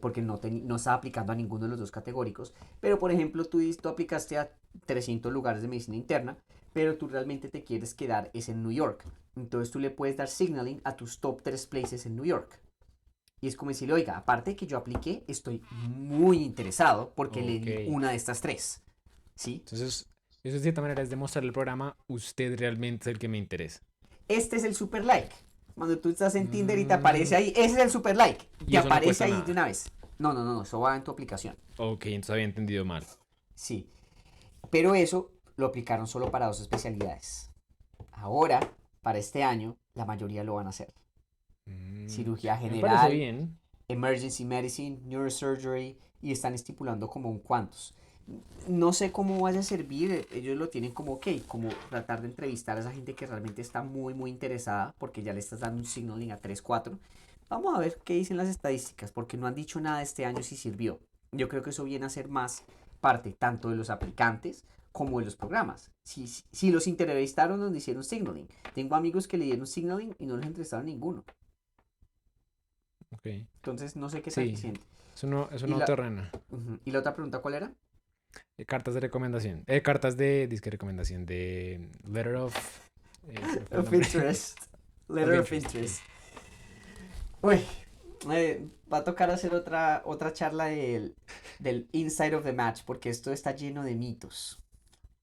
porque no estaba aplicando a ninguno de los dos categóricos, pero por ejemplo tú aplicaste a 300 lugares de medicina interna, pero tú realmente te quieres quedar es en New York, entonces tú le puedes dar signaling a tus top 3 places en New York. Y es como decirle, oiga, aparte de que yo apliqué, estoy muy interesado porque le Ok. di una de estas tres. ¿Sí? Entonces, eso de cierta manera es demostrarle al programa, usted realmente es el que me interesa. Este es el super like. Cuando tú estás en Tinder y te Mm, aparece ahí, ese es el super like. y Te eso no aparece cuesta ahí de nada. una vez. No, eso va en tu aplicación. Ok, entonces había entendido mal. Sí. Pero eso lo aplicaron solo para dos especialidades. Ahora, para este año, la mayoría lo van a hacer. Mm, Cirugía me parece general, bien. emergency medicine, neurosurgery y están estipulando como un cuantos. No sé cómo vaya a servir, ellos lo tienen como, ok, como tratar de entrevistar a esa gente que realmente está muy interesada porque ya le estás dando un signaling a 3 cuatro. Vamos a ver qué dicen las estadísticas porque no han dicho nada este año si sirvió. Yo creo que eso viene a ser más parte tanto de los aplicantes como de los programas. Si los entrevistaron donde hicieron signaling. Tengo amigos que le dieron signaling y no les entrevistaron ninguno. Ok. Entonces no sé qué tan Sí, eficiente. es un Y nuevo la, terreno. ¿Y la otra pregunta cuál era? Cartas de recomendación. Cartas de disque recomendación de Letter of. Se me fue el Of nombre. interest. Of Letter of interest, sí. interest. Uy, va a tocar hacer otra charla del inside of the match, porque esto está lleno de mitos.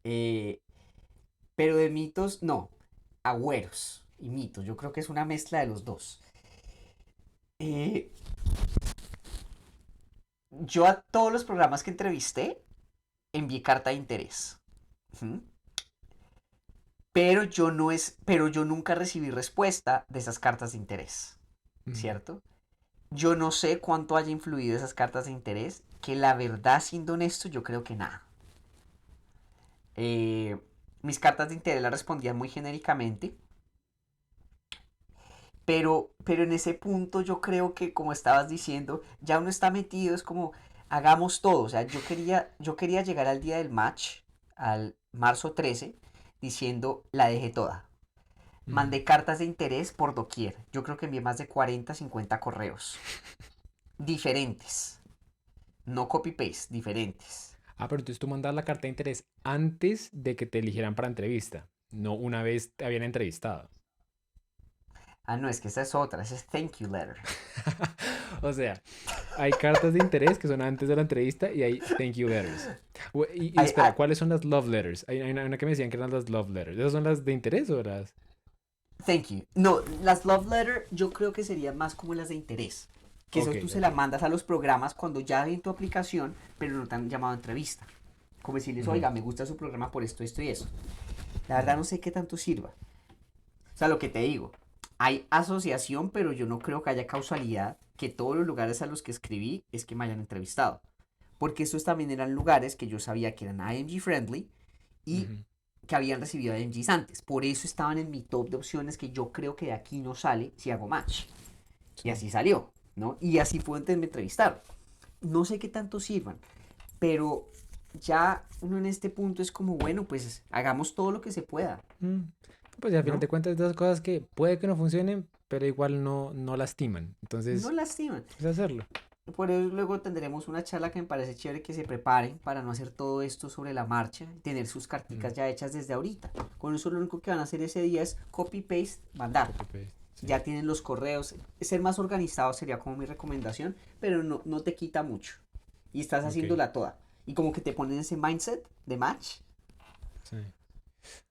Eh, pero de mitos, no, agüeros y mitos. Yo creo que es una mezcla de los dos. Eh, yo a todos los programas que entrevisté envié carta de interés. Ujú. Pero yo nunca recibí respuesta de esas cartas de interés, Ujú, ¿cierto? Yo no sé cuánto haya influido esas cartas de interés, que la verdad, siendo honesto, yo creo que nada. Eh, Mis cartas de interés las respondían muy genéricamente, pero en ese punto yo creo que, como estabas diciendo, ya uno está metido, es como, hagamos todo. O sea, yo quería llegar al día del match, al marzo 13 diciendo, la dejé toda. ujú. Mandé cartas de interés por doquier. Yo creo que envié más de 40 50 correos. Diferentes. No copy-paste, diferentes. Ah, pero entonces tú mandas la carta de interés antes de que te eligieran para entrevista, no una vez te habían entrevistado. Ah, no, es que esa es otra, esa es thank you letter. O sea, hay cartas de interés que son antes de la entrevista y hay thank you letters. Y Ay, espera, ¿cuáles son las love letters? Hay una que me decían que eran las love letters. ¿Esas son las de interés o las? thank you. No, las love letter yo creo que serían más como las de interés. Que Ok, eso tú se ok. las mandas a los programas cuando ya hay en tu aplicación, pero no te han llamado a entrevista. Como decirles, Ujú, oiga, me gusta su programa por esto y eso. La verdad ujú. no sé qué tanto sirva. O sea, lo que te digo, hay asociación, pero yo no creo que haya causalidad que todos los lugares a los que escribí es que me hayan entrevistado. Porque estos también eran lugares que yo sabía que eran IMG friendly y Ujú, que habían recibido IMGs antes. Por eso estaban en mi top de opciones que yo creo que de aquí no sale si hago match. Y sí. así salió, ¿no? Y así fue antes me entrevistaron. No sé qué tanto sirvan, pero ya uno en este punto es como, bueno, pues hagamos todo lo que se pueda, Mm, Pues ya, a final de ¿no? cuentas, dos cosas que puede que no funcionen, pero igual no lastiman. No Entonces, lastiman. es hacerlo. Por eso luego tendremos una charla que me parece chévere que se preparen para no hacer todo esto sobre la marcha, tener sus Mm, carticas ya hechas desde ahorita. Con eso lo único que van a hacer ese día es copy paste, mandar. Copy paste, sí. Ya tienen los correos. Ser más organizado sería como mi recomendación, pero no te quita mucho. Y estás Ok, haciéndola toda. Y como que te ponen ese mindset de match. sí.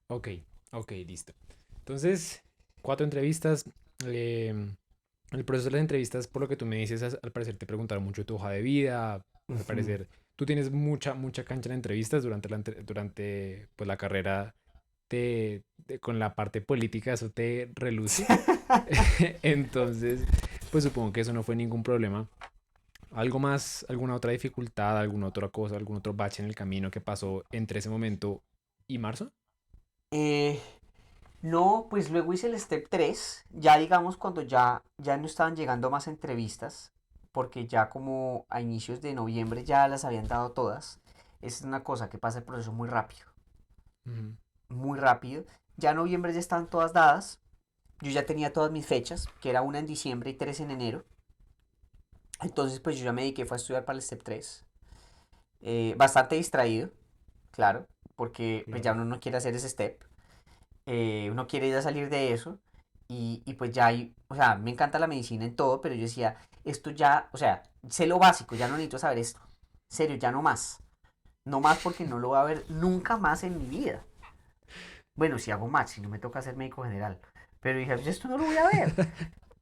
Ok, ok, listo. Entonces, 4 entrevistas. El proceso de las entrevistas, por lo que tú me dices, al parecer te preguntaron mucho de tu hoja de vida. Al Ujú. parecer, tú tienes mucha cancha en entrevistas durante pues, la carrera con la parte política, eso te reluce. Entonces, pues supongo que eso no fue ningún problema. ¿Algo más, alguna otra dificultad, alguna otra cosa, algún otro bache en el camino que pasó entre ese momento y marzo? Eh, no, pues luego hice el step 3 ya digamos cuando ya no estaban llegando más entrevistas, porque ya como a inicios de noviembre ya las habían dado todas. Es una cosa que pasa el proceso muy rápido, Ujú. muy rápido. Ya en noviembre ya están todas dadas, yo ya tenía todas mis fechas, que era una en diciembre y tres en enero. Entonces pues yo ya me dediqué fue a estudiar para el step 3. Bastante distraído, claro, porque pues ya Claro. uno no quiere hacer ese step. Uno quiere ya salir de eso y pues ya hay, o sea, me encanta la medicina en todo, pero yo decía, esto ya, o sea, sé lo básico, ya no necesito saber esto. En serio, ya no más. No más porque no lo voy a ver nunca más en mi vida. Bueno, si hago match, si no me toca ser médico general. Pero dije, pues esto no lo voy a ver.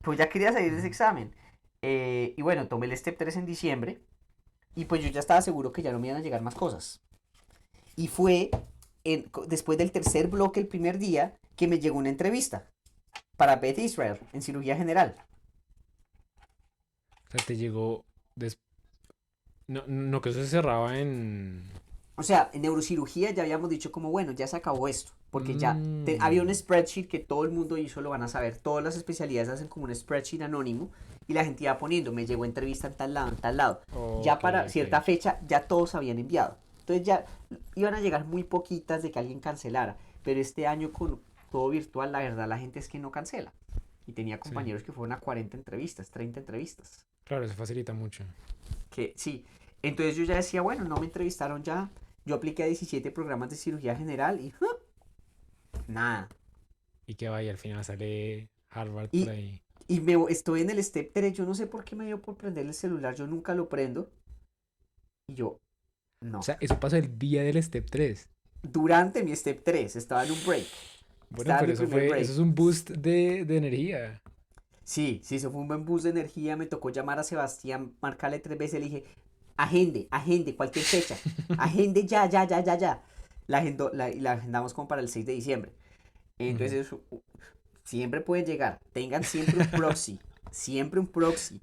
Pues ya quería salir de ese Ujú. examen. Y bueno, tomé el Step 3 en diciembre y pues yo ya estaba seguro que ya no me iban a llegar más cosas. Y fue después del tercer bloque el primer día que me llegó una entrevista para Beth Israel en cirugía general. O sea, te llegó. des- No, no que eso se cerraba en. O sea, en neurocirugía ya habíamos dicho como, bueno, ya se acabó esto, porque ya había un Mm, spreadsheet que todo el mundo hizo, lo van a saber, todas las especialidades hacen como un spreadsheet anónimo y la gente iba poniendo, me llegó entrevista en tal lado, en tal lado. Ya ok, para ok. cierta fecha ya todos habían enviado. Entonces ya iban a llegar muy poquitas de que alguien cancelara, pero este año con todo virtual, la verdad la gente es que no cancela. Y tenía Sí, compañeros que fueron a 40 entrevistas, 30 entrevistas. claro, eso facilita mucho. Que sí. Entonces yo ya decía, bueno, no me entrevistaron ya. Yo apliqué a 17 programas de cirugía general y nada. Y que vaya, al final sale Harvard por Y, ahí. estoy en el step 3. Yo no sé por qué me dio por prender el celular. Yo nunca lo prendo. Y yo, O no. sea, eso pasó el día del Step 3. Durante mi step 3 estaba en un break. Bueno, Estaba en pero mi eso primer fue, eso break. es un boost de energía. Sí, sí, eso fue un buen boost de energía. Me tocó llamar a Sebastián, marcarle 3 veces. Le dije, agende, agende, cualquier fecha. Agende ya, ya, ya, ya, ya. La agendamos como para el 6 de diciembre. Ujú. Entonces, siempre pueden llegar. Tengan siempre un proxy. Siempre un proxy.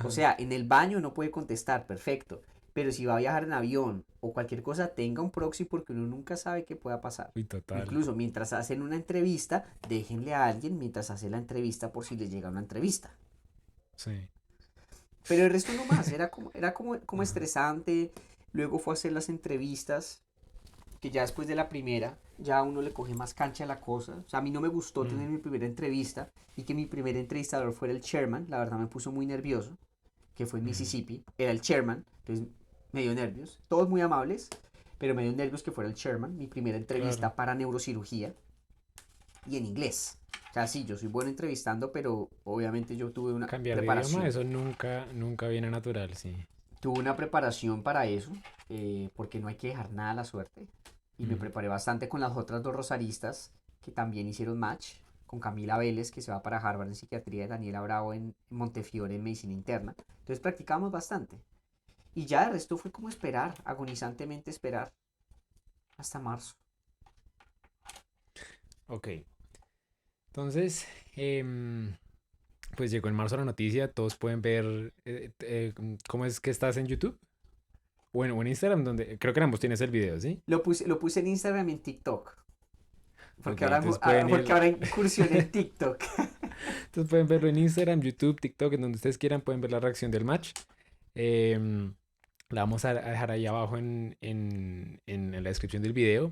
O Ajá. sea, en el baño no puede contestar, perfecto. Pero si va a viajar en avión o cualquier cosa, tenga un proxy porque uno nunca sabe qué pueda pasar. Uy, total. Incluso mientras hacen una entrevista, déjenle a alguien mientras hace la entrevista por si les llega una entrevista. Sí. Pero el resto no más, era como Ajá. estresante. Luego fue a hacer las entrevistas, que ya después de la primera, ya uno le coge más cancha a la cosa. O sea, a mí no me gustó tener Mm, mi primera entrevista y que mi primer entrevistador fuera el chairman. La verdad me puso muy nervioso, que fue en ujú. Mississippi. Era el chairman, entonces me dio nervios. Todos muy amables, pero me dio nervios que fuera el chairman. Mi primera Claro. entrevista para neurocirugía y en inglés. O sea, sí, yo soy bueno entrevistando, pero obviamente yo tuve una Cambiar de idioma, preparación. eso nunca viene natural, sí. Tuve una preparación para eso, porque no hay que dejar nada a la suerte. Y me Mm, preparé bastante con las otras dos rosaristas que también hicieron match, con Camila Vélez, que se va para Harvard en psiquiatría, y Daniela Bravo en Montefiore en medicina interna. Entonces practicamos bastante. Y ya el resto fue como esperar, agonizantemente esperar, hasta marzo. ok. Entonces, em, pues llegó en marzo la noticia, todos pueden ver cómo es que estás en YouTube o en Instagram, donde creo que en ambos tienes el video, ¿sí? Lo puse en Instagram y en TikTok, Ok, porque ahora, entonces pueden porque ir, ahora incursioné en TikTok. entonces pueden verlo en Instagram, YouTube, TikTok, en donde ustedes quieran, pueden ver la reacción del match. Em, La vamos a dejar ahí abajo en la descripción del video.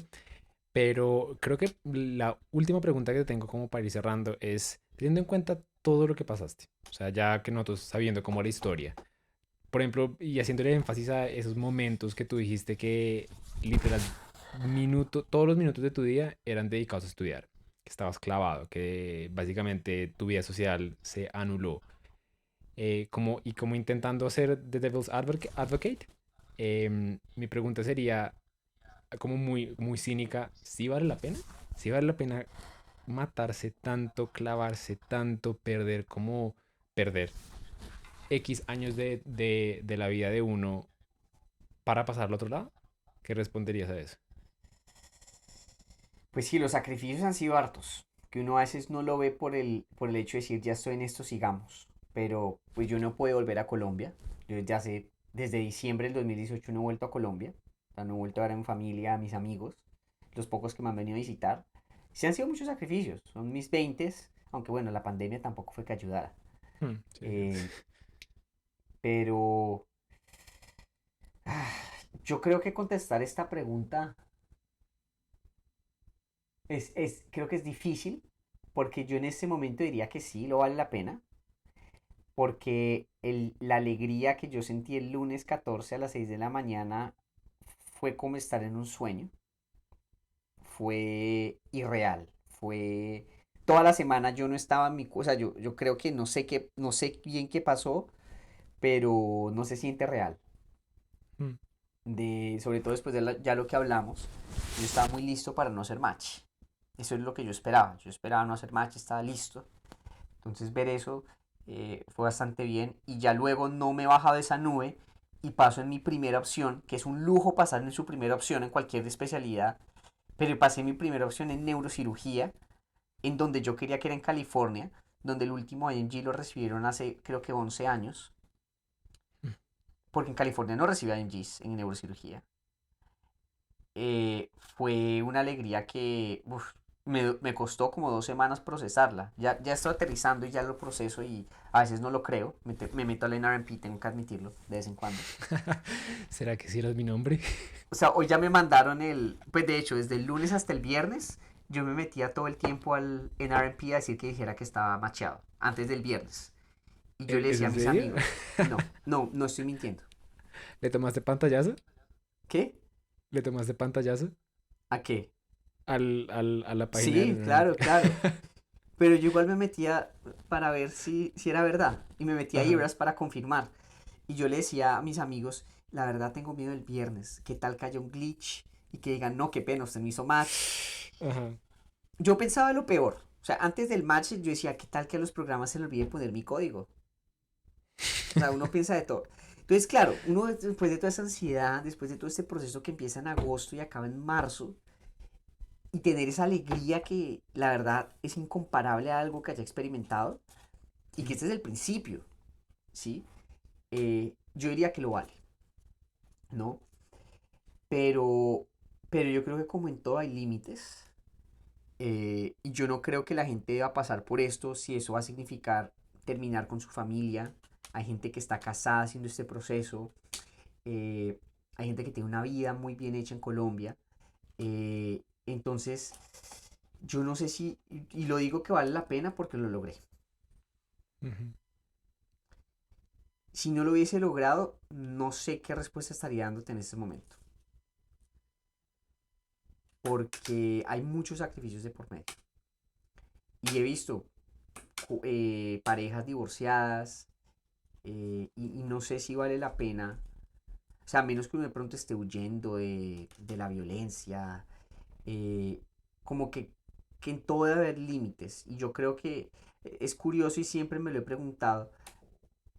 Pero creo que la última pregunta que te tengo como para ir cerrando es, teniendo en cuenta todo lo que pasaste, o sea, ya que nosotros sabiendo cómo la historia, por ejemplo, y haciéndole énfasis a esos momentos que tú dijiste que literal, todos los minutos de tu día eran dedicados a estudiar, que estabas clavado, que básicamente tu vida social se anuló, y como intentando ser The Devil's Advocate, mi pregunta sería, como muy cínica, ¿sí vale la pena? ¿Sí vale la pena matarse tanto, clavarse tanto, perder X años de la vida de uno para pasar al otro lado? ¿Qué responderías a eso? Pues sí, los sacrificios han sido hartos, que uno a veces no lo ve por el hecho de decir ya estoy en esto, sigamos. Pero pues yo no puedo volver a Colombia. Yo desde diciembre del 2018 no he vuelto a Colombia. O sea, no he vuelto a ver a mi familia, a mis amigos, los pocos que me han venido a visitar. Sí han sido muchos sacrificios, son mis veintes, aunque bueno, la pandemia tampoco fue que ayudara. Sí, sí. Eh, pero ah, yo creo que contestar esta pregunta creo que es difícil, porque yo en este momento diría que sí, lo vale la pena, porque la alegría que yo sentí el lunes 14 a las 6 de la mañana fue como estar en un sueño, fue irreal, fue... Toda la semana yo no estaba en mi cosa, yo creo que no sé bien qué pasó, pero no se siente real. Mm, Sobre todo después de ya lo que hablamos, yo estaba muy listo para no hacer match. Eso es lo que yo esperaba. Yo esperaba no hacer match, estaba listo. Entonces ver eso fue bastante bien. Y ya luego no me he bajado de esa nube y paso en mi primera opción, que es un lujo pasar en su primera opción en cualquier especialidad. Pero pasé mi primera opción en neurocirugía, en donde yo quería que era en California, donde el último IMG lo recibieron hace creo que 11 años. mm. Porque en California no recibía IMGs en neurocirugía. Fue una alegría que me costó como 2 semanas procesarla. Ya estoy aterrizando y ya lo proceso y a veces no lo creo. Me meto al NRMP, tengo que admitirlo de vez en cuando. ¿Será que sí era mi nombre? O sea, hoy ya me mandaron pues de hecho, desde el lunes hasta el viernes, yo me metía todo el tiempo al NRMP a decir que dijera que estaba macheado, antes del viernes. Y yo le ¿Es decía a en mis serio? amigos, no estoy mintiendo. ¿Le tomaste pantallazo? ¿Qué? ¿Le tomaste pantallazo ¿A qué? a la página del Sí, NRMP? claro, claro. Pero yo igual me metía para ver si era verdad. Y me metía a Ajá, Ibras para confirmar. Y yo le decía a mis amigos, la verdad tengo miedo el viernes. ¿Qué tal que haya un glitch? Y que digan, no, qué pena, usted no hizo match. ajá. Yo pensaba lo peor. O sea, antes del match yo decía, ¿qué tal que a los programas se le olvide poner mi código? O sea, uno piensa de todo. Entonces, claro, uno después de toda esa ansiedad, después de todo este proceso que empieza en agosto y acaba en marzo, y tener esa alegría que la verdad es incomparable a algo que haya experimentado, y que Mm, este es el principio, ¿sí? Yo diría que lo vale, ¿no? Pero, pero yo creo que como en todo hay límites, y yo no creo que la gente deba pasar por esto si eso va a significar terminar con su familia. Hay gente que está casada haciendo este proceso, eh, hay gente que tiene una vida muy bien hecha en Colombia, entonces yo no sé si, y lo digo que vale la pena porque lo logré. ujú. Si no lo hubiese logrado, no sé qué respuesta estaría dándote en este momento. Porque hay muchos sacrificios de por medio. Y he visto parejas divorciadas y no sé si vale la pena, o sea, a menos que uno de pronto esté huyendo de la violencia, eh, como que en todo debe haber límites. Y yo creo que es curioso y siempre me lo he preguntado,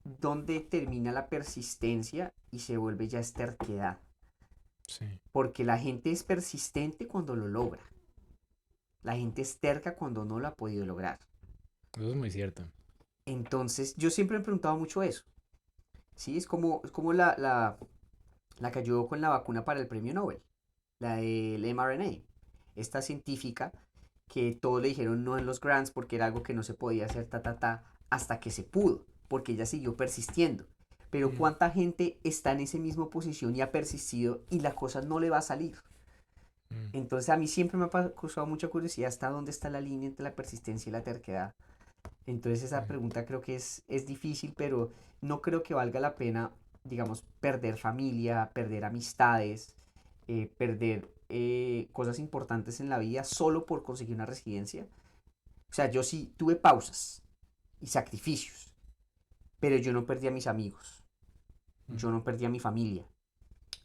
¿dónde termina la persistencia y se vuelve ya terquedad? Sí, Porque la gente es persistente cuando lo logra. La gente es terca cuando no lo ha podido lograr. eso es muy cierto. Entonces, yo siempre me he preguntado mucho eso. ¿Sí? Es como la que ayudó con la vacuna para el premio Nobel, la del mRNA. Esta científica que todos le dijeron no en los grants porque era algo que no se podía hacer, hasta que se pudo, porque ella siguió persistiendo. pero Mm, cuánta gente está en esa misma posición y ha persistido y la cosa no le va a salir. mm, Entonces a mí siempre me ha causado mucha curiosidad hasta dónde está la línea entre la persistencia y la terquedad. Entonces esa mm, pregunta creo que es difícil, pero no creo que valga la pena, digamos, perder familia, perder amistades, perder cosas importantes en la vida solo por conseguir una residencia. O sea, yo sí tuve pausas y sacrificios, pero yo no perdí a mis amigos, mm. yo no perdí a mi familia.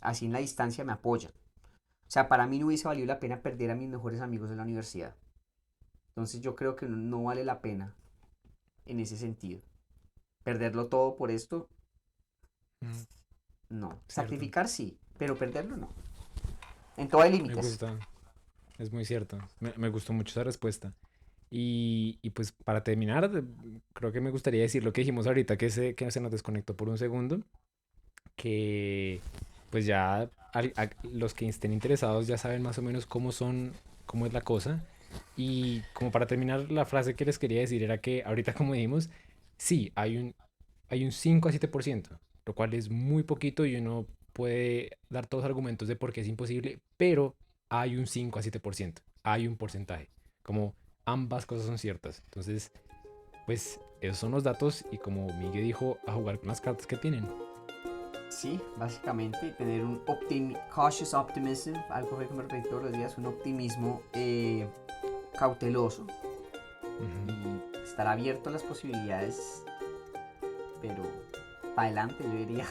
Así en la distancia me apoyan. O sea, para mí no hubiese valido la pena perder a mis mejores amigos de la universidad. Entonces yo creo que no vale la pena en ese sentido. Perderlo todo por esto, Mm, no. cierto. Sacrificar sí, pero perderlo no. En todo hay Me límites. gusta. Es muy cierto. Me gustó mucho esa respuesta. Y pues para terminar, creo que me gustaría decir lo que dijimos ahorita, que se nos desconectó por un segundo, que pues ya los que estén interesados ya saben más o menos cómo son, cómo es la cosa. Y como para terminar, la frase que les quería decir era que ahorita como dijimos, sí, hay un 5 a 7%, lo cual es muy poquito y uno puede dar todos los argumentos de por qué es imposible, pero hay un 5 a 7%, hay un porcentaje, como ambas cosas son ciertas. Entonces, pues esos son los datos y como Miguel dijo, a jugar con las cartas que tienen. Sí, básicamente tener un cautious optimism, algo que me repito todos los días, un optimismo cauteloso Ujú. y estar abierto a las posibilidades, pero para adelante yo diría.